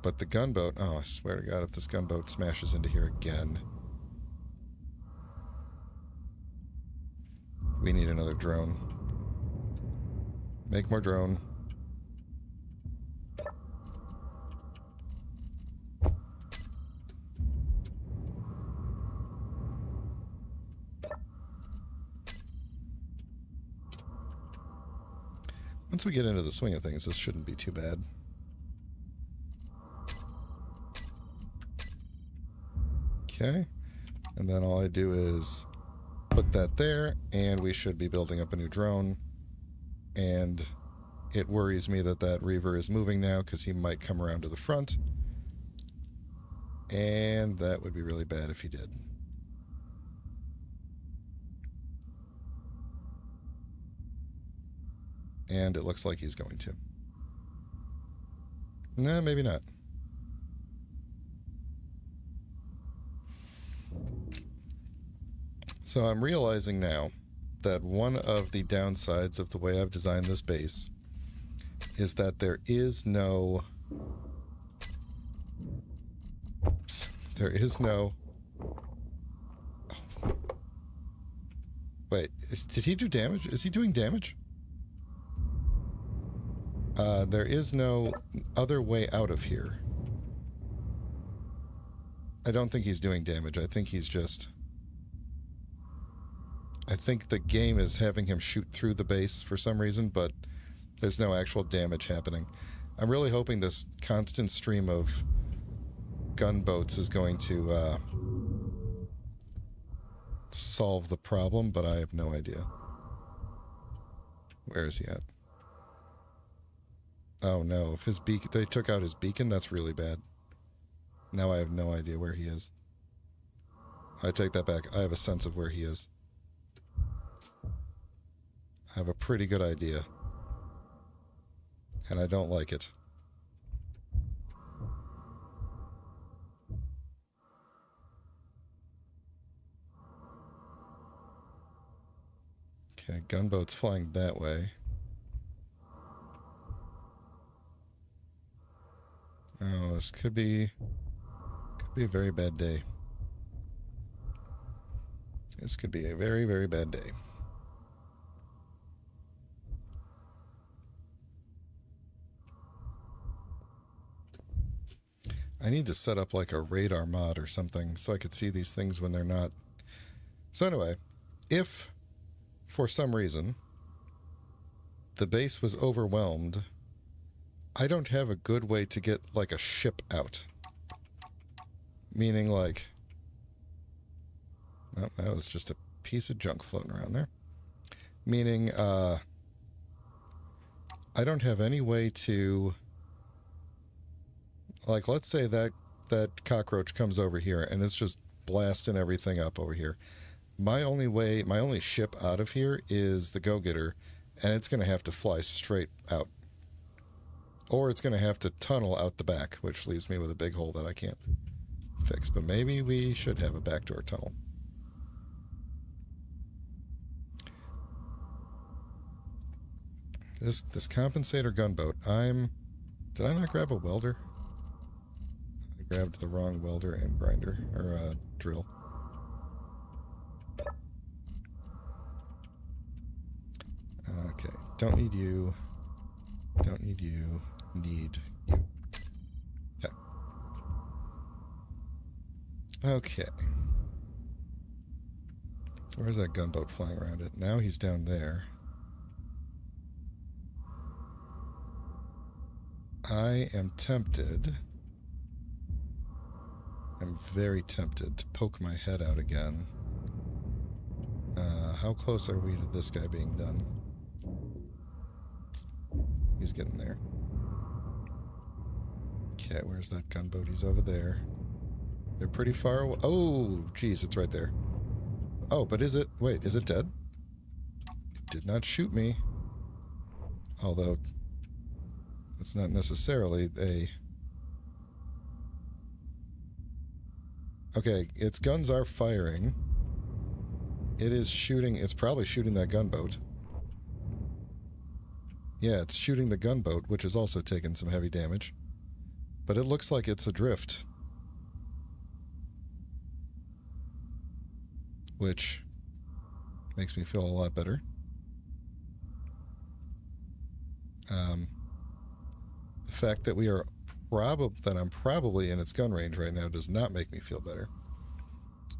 But the gunboat... Oh, I swear to God, if this gunboat smashes into here again... We need another drone. Make more drone. Once we get into the swing of things, this shouldn't be too bad. Okay. And then all I do is put that there, and we should be building up a new drone. And it worries me that that Reaver is moving now because he might come around to the front. And that would be really bad if he did. And it looks like he's going to. No, maybe not. So I'm realizing now that one of the downsides of the way I've designed this base is that there is no... Oops, there is no... Oh. Wait, did he do damage? Is he doing damage? There is no other way out of here. I don't think he's doing damage. I think he's just... I think the game is having him shoot through the base for some reason, but there's no actual damage happening. I'm really hoping this constant stream of gunboats is going to solve the problem, but I have no idea. Where is he at? Oh no, if his beacon, they took out his beacon, that's really bad. Now I have no idea where he is. I take that back. I have a sense of where he is. I have a pretty good idea. And I don't like it. Okay, gunboat's flying that way. Oh, this could be a very bad day. This could be a very, very bad day. I need to set up like a radar mod or something so I could see these things when they're not. So anyway, if for some reason the base was overwhelmed, I don't have a good way to get like a ship out. Meaning like... Oh, that was just a piece of junk floating around there. Meaning, I don't have any way to... Like, let's say that cockroach comes over here and it's just blasting everything up over here. My only ship out of here is the go-getter, and it's going to have to fly straight out. Or it's going to have to tunnel out the back, which leaves me with a big hole that I can't fix. But maybe we should have a backdoor tunnel. This compensator gunboat, did I not grab a welder? I grabbed the wrong welder and grinder, or drill. Okay, don't need you. Don't need you. Need you. Okay. Okay. Where's that gunboat flying around it? Now he's down there. I am tempted. I'm very tempted to poke my head out again. How close are we to this guy being done? He's getting there. Okay, where's that gunboat? He's over there. They're pretty far away. Oh, geez, it's right there. Oh, but is it... Wait, is it dead? It did not shoot me. Although, it's not necessarily a... Okay, its guns are firing. It is shooting... It's probably shooting that gunboat. Yeah, it's shooting the gunboat, which has also taken some heavy damage. But it looks like it's adrift. Which makes me feel a lot better. The fact that I'm probably in its gun range right now does not make me feel better.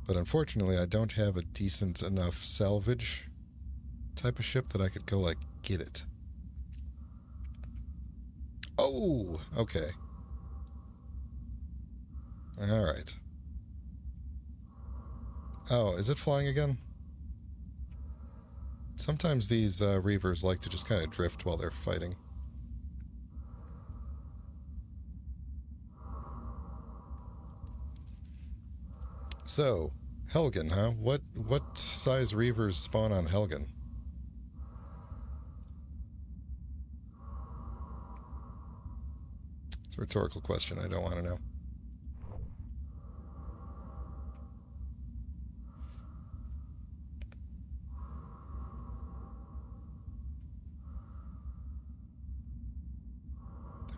But unfortunately, I don't have a decent enough salvage type of ship that I could go, like, get it. Oh! Okay. Alright. Oh, is it flying again? Sometimes these Reavers like to just kind of drift while they're fighting. So, Helgen, huh? What size Reavers spawn on Helgen? It's a rhetorical question. I don't want to know.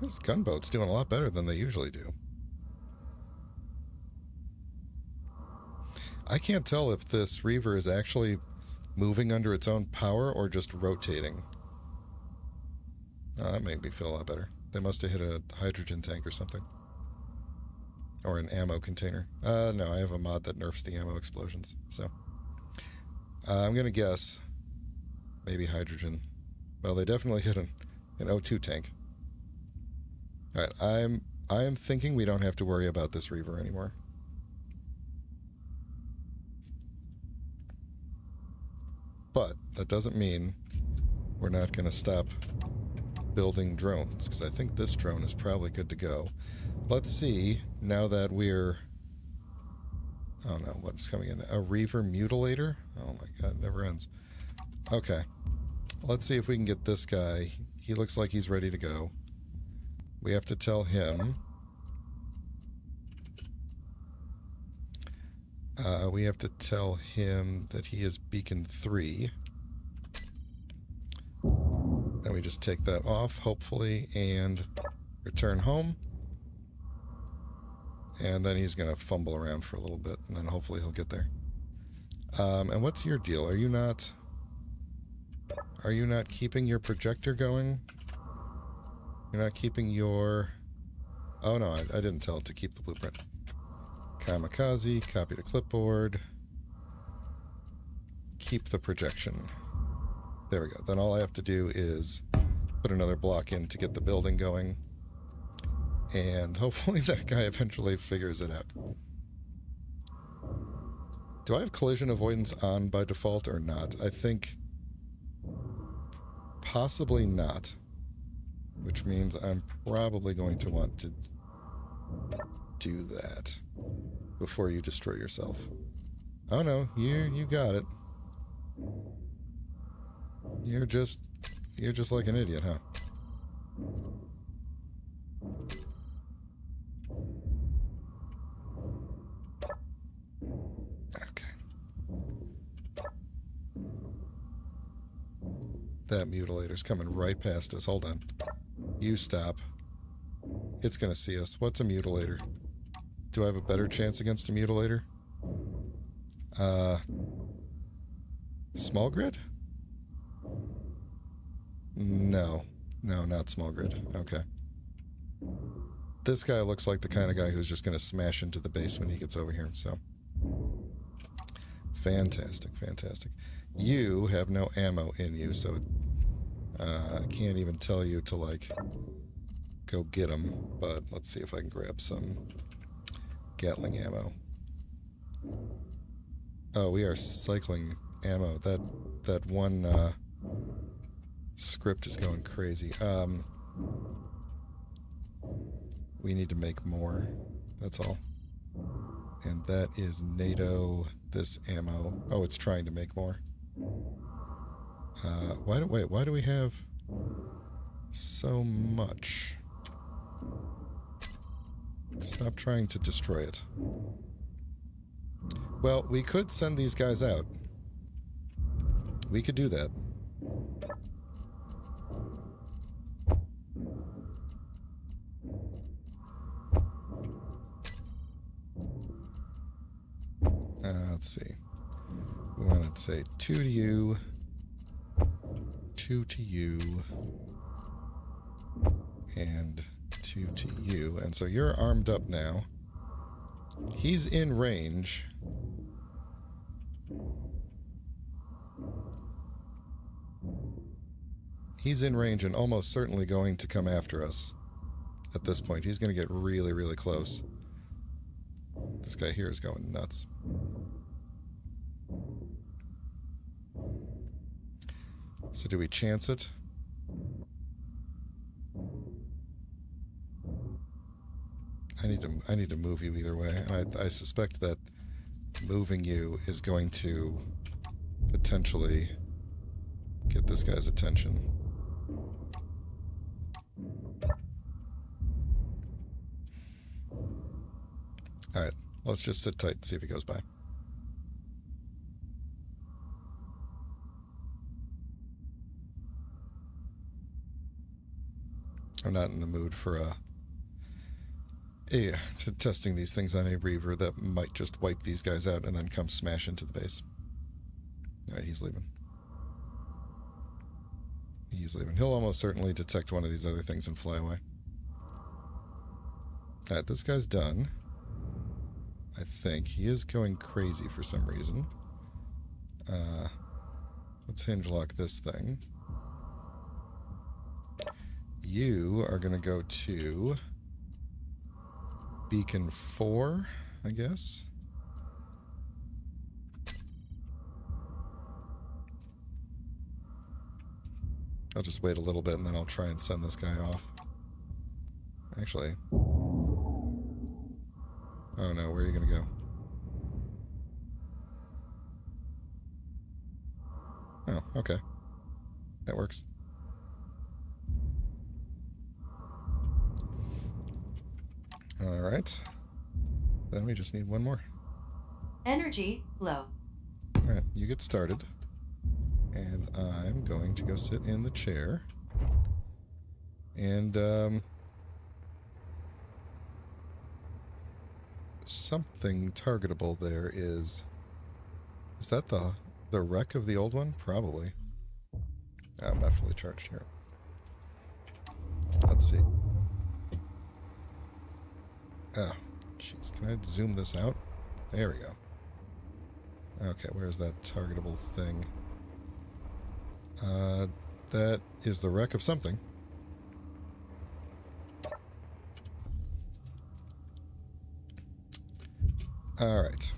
Those gunboats doing a lot better than they usually do. I can't tell if this Reaver is actually moving under its own power or just rotating. Oh, that made me feel a lot better. They must have hit a hydrogen tank or something. Or an ammo container. No, I have a mod that nerfs the ammo explosions. So, I'm going to guess maybe hydrogen. Well, they definitely hit an O2 tank. Alright, I am thinking we don't have to worry about this Reaver anymore. But that doesn't mean we're not going to stop building drones, because I think this drone is probably good to go. Let's see, now that we're... Oh no, what's coming in? A Reaver Mutilator? Oh my god, it never ends. Okay. Let's see if we can get this guy. He looks like he's ready to go. We have to tell him... we have to tell him that he is Beacon 3. Then we just take that off, hopefully, and return home. And then he's going to fumble around for a little bit, and then hopefully he'll get there. And what's your deal? Are you not keeping your projector going? You're not keeping your... Oh no, I didn't tell it to keep the blueprint. Kamikaze, copy to clipboard. Keep the projection. There we go. Then all I have to do is put another block in to get the building going. And hopefully that guy eventually figures it out. Do I have collision avoidance on by default or not? I think possibly not. Which means I'm probably going to want to do that before you destroy yourself. Oh no, you got it. You're just like an idiot, huh? Okay. That mutilator's coming right past us. Hold on. You stop. It's gonna see us. What's a mutilator? Do I have a better chance against a mutilator? Small grid? No. No, not small grid. Okay. This guy looks like the kind of guy who's just going to smash into the base when he gets over here, so... Fantastic, fantastic. You have no ammo in you, so... I can't even tell you to, like, go get them, but let's see if I can grab some Gatling ammo. Oh, we are cycling ammo. That one script is going crazy. We need to make more. That's all. And that is NATO, this ammo. Oh, it's trying to make more. Why do we have so much? Stop trying to destroy it. Well, we could send these guys out. We could do that. Let's see. We want to say 2 to you, 2 to you, and 2 to you. And so you're armed up now. He's in range. He's in range and almost certainly going to come after us at this point. He's going to get really, really close. This guy here is going nuts. So do we chance it? I need to move you either way. And I suspect that moving you is going to potentially get this guy's attention. Alright, let's just sit tight and see if he goes by. I'm not in the mood for testing these things on a Reaver that might just wipe these guys out and then come smash into the base. Alright, he's leaving. He's leaving. He'll almost certainly detect one of these other things and fly away. Alright, this guy's done. I think. He is going crazy for some reason. Let's hinge lock this thing. You are going to go to Beacon 4, I guess. I'll just wait a little bit and then I'll try and send this guy off. Actually. Oh no, where are you going to go? Oh, okay. That works. Alright. Then we just need one more. Energy low. Alright, you get started. And I'm going to go sit in the chair. And, something targetable there is... Is that the wreck of the old one? Probably. I'm not fully charged here. Let's see. Oh, jeez. Can I zoom this out? There we go. Okay, where's that targetable thing? That is the wreck of something. Alright.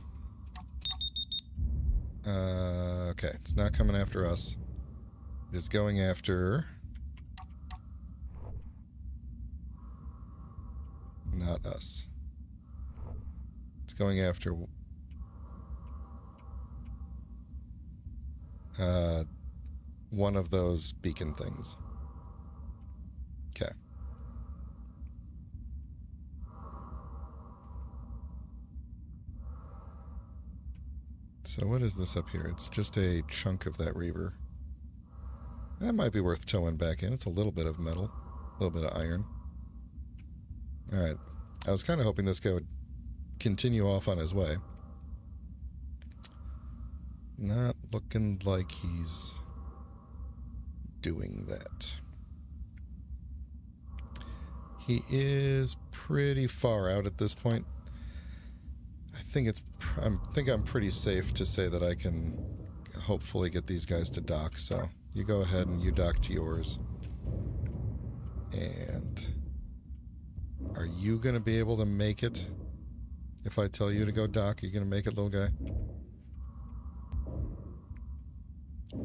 Okay, it's not coming after us. It is going after... Not us. It's going after... one of those beacon things. Okay. So what is this up here? It's just a chunk of that Reaver. That might be worth towing back in. It's a little bit of metal. A little bit of iron. Alright. I was kind of hoping this guy would continue off on his way. Not looking like he's doing that. He is pretty far out at this point. I think I'm pretty safe to say that I can hopefully get these guys to dock. So you go ahead and you dock to yours. And are you going to be able to make it? If I tell you to go dock, are you going to make it, little guy?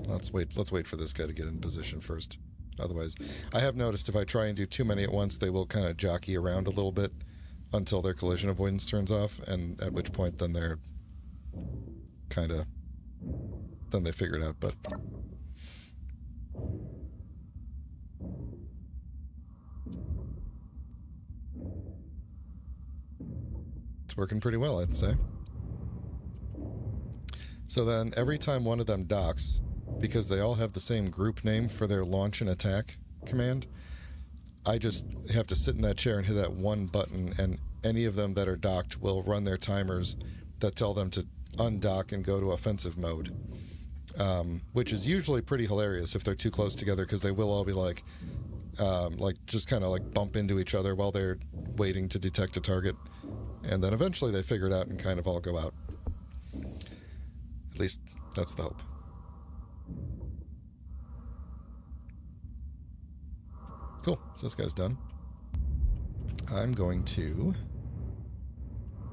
Let's wait for this guy to get in position first. Otherwise, I have noticed if I try and do too many at once, they will kind of jockey around a little bit until their collision avoidance turns off, and at which point then they're kind of, then they figure it out. But it's working pretty well, I'd say. So then every time one of them docks, because they all have the same group name for their launch and attack command, I just have to sit in that chair and hit that one button, and any of them that are docked will run their timers that tell them to undock and go to offensive mode, which is usually pretty hilarious if they're too close together, because they will all be like just kind of like bump into each other while they're waiting to detect a target, and then eventually they figure it out and kind of all go out. At least that's the hope. Cool, so this guy's done. I'm going to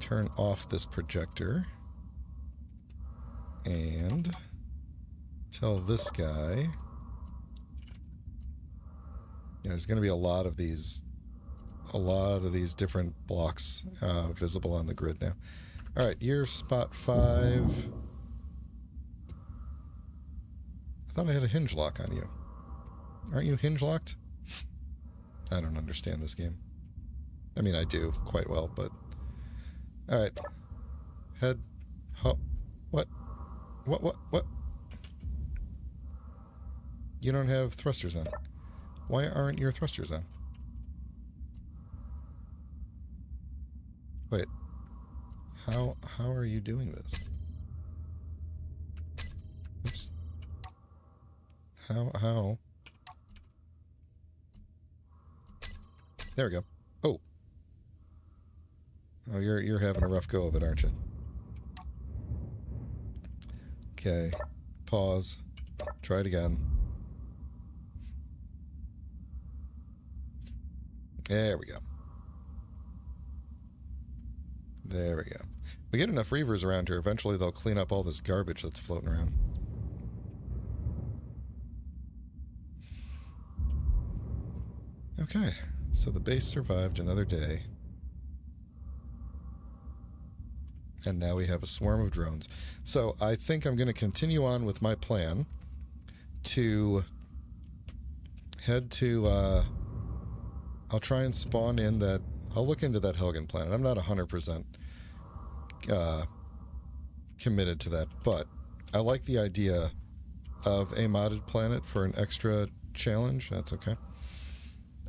turn off this projector and tell this guy, there's going to be a lot of these different blocks visible on the grid now. All right, you're spot 5. I thought I had a hinge lock on you. Aren't you hinge locked? I don't understand this game. I mean, I do quite well, but... Alright. Head. Ho. What? What? You don't have thrusters on. Why aren't your thrusters on? Wait. How are you doing this? Oops. How? There we go. Oh. Oh, you're having a rough go of it, aren't you? Okay. Pause. Try it again. There we go. There we go. We get enough reavers around here, eventually they'll clean up all this garbage that's floating around. Okay, so the base survived another day. And now we have a swarm of drones. So I think I'm going to continue on with my plan to head to... I'll try and spawn in that... I'll look into that Helgen planet. I'm not 100% committed to that, but I like the idea of a modded planet for an extra challenge. That's okay.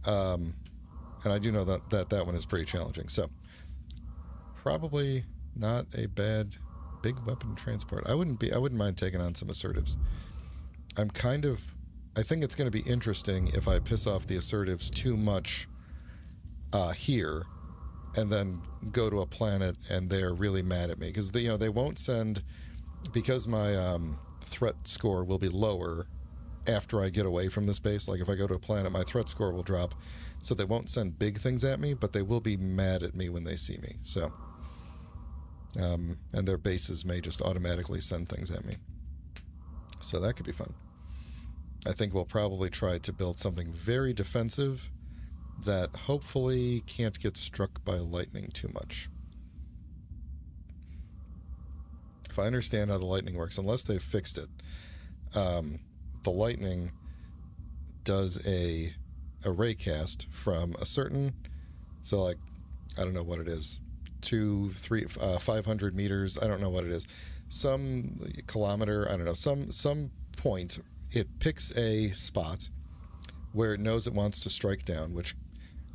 And I do know that one is pretty challenging. So probably not a bad big weapon transport. I wouldn't mind taking on some assertives. I think it's going to be interesting if I piss off the assertives too much here, and then go to a planet and they're really mad at me because they won't send, because my threat score will be lower after I get away from this base. Like if I go to a planet, my threat score will drop, so they won't send big things at me, but they will be mad at me when they see me. So, and their bases may just automatically send things at me. So that could be fun. I think we'll probably try to build something very defensive that hopefully can't get struck by lightning too much. If I understand how the lightning works, unless they've fixed it, the lightning does a ray cast from a certain, so like, I don't know what it is, 500 meters, I don't know what it is, some kilometer, I don't know, some point, it picks a spot where it knows it wants to strike down, which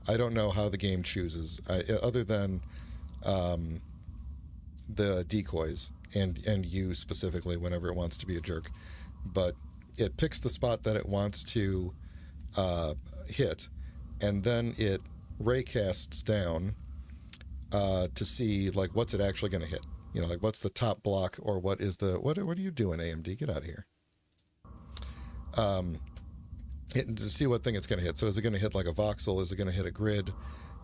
I don't know how the game chooses, other than the decoys and you specifically whenever it wants to be a jerk. But it picks the spot that it wants to hit, and then it raycasts down to see like what's it actually going to hit. Like what's the top block, or what is the what are you doing, AMD? Get out of here. To see what thing it's going to hit. So is it going to hit like a voxel? Is it going to hit a grid?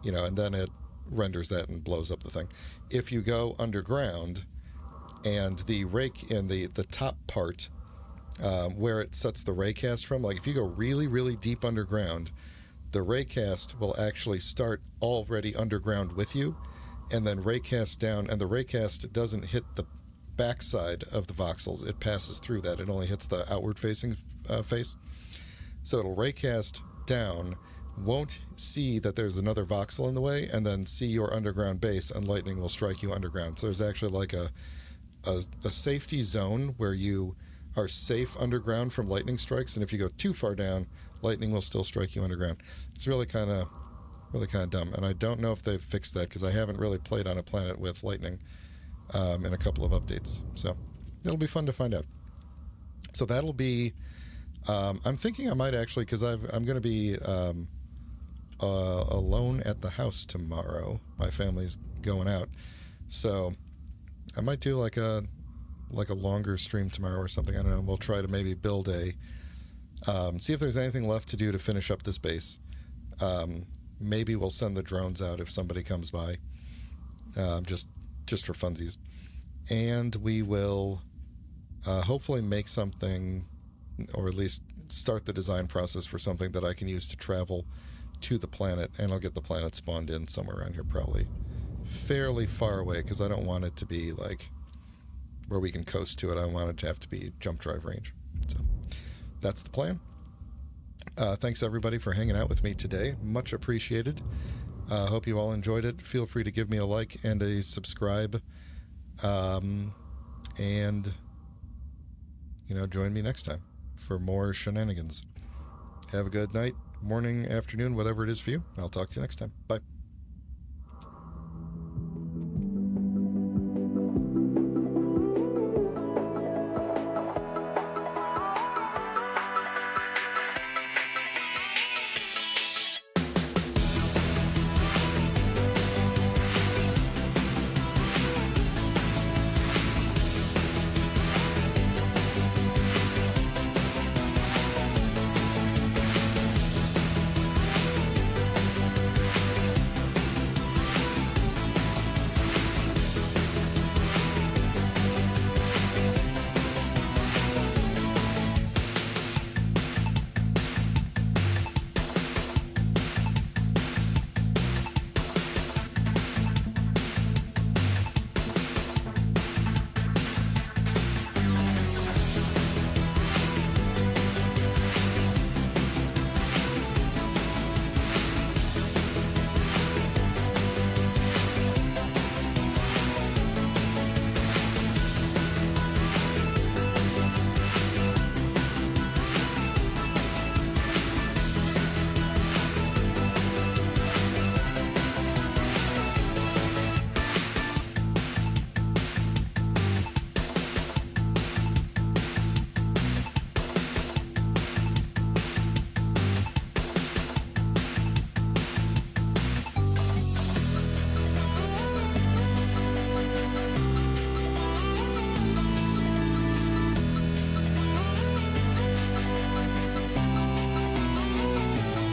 And then it renders that and blows up the thing. If you go underground and the rake in the top part where it sets the raycast from. Like if you go really, really deep underground, the raycast will actually start already underground with you, and then raycast down, and the raycast doesn't hit the backside of the voxels. It passes through that. It only hits the outward facing face. So it'll raycast down, won't see that there's another voxel in the way, and then see your underground base, and lightning will strike you underground. So there's actually like a safety zone where you are safe underground from lightning strikes, and if you go too far down, lightning will still strike you underground. It's really kind of dumb, and I don't know if they've fixed that because I haven't really played on a planet with lightning in a couple of updates. So it'll be fun to find out. So that'll be. I'm thinking I might actually, because I'm going to be alone at the house tomorrow. My family's going out, so I might do like a longer stream tomorrow or something. I don't know. We'll try to maybe build see if there's anything left to do to finish up this base. Maybe we'll send the drones out if somebody comes by, just for funsies, and we will hopefully make something, or at least start the design process for something that I can use to travel to the planet, and I'll get the planet spawned in somewhere around here, probably fairly far away, because I don't want it to be like where we can coast to it. I want it to have to be jump drive range. So that's the plan. Thanks everybody for hanging out with me today. Much appreciated. Hope you all enjoyed it. Feel free to give me a like and a subscribe. And join me next time for more shenanigans. Have a good night, morning, afternoon, whatever it is for you. I'll talk to you next time. Bye.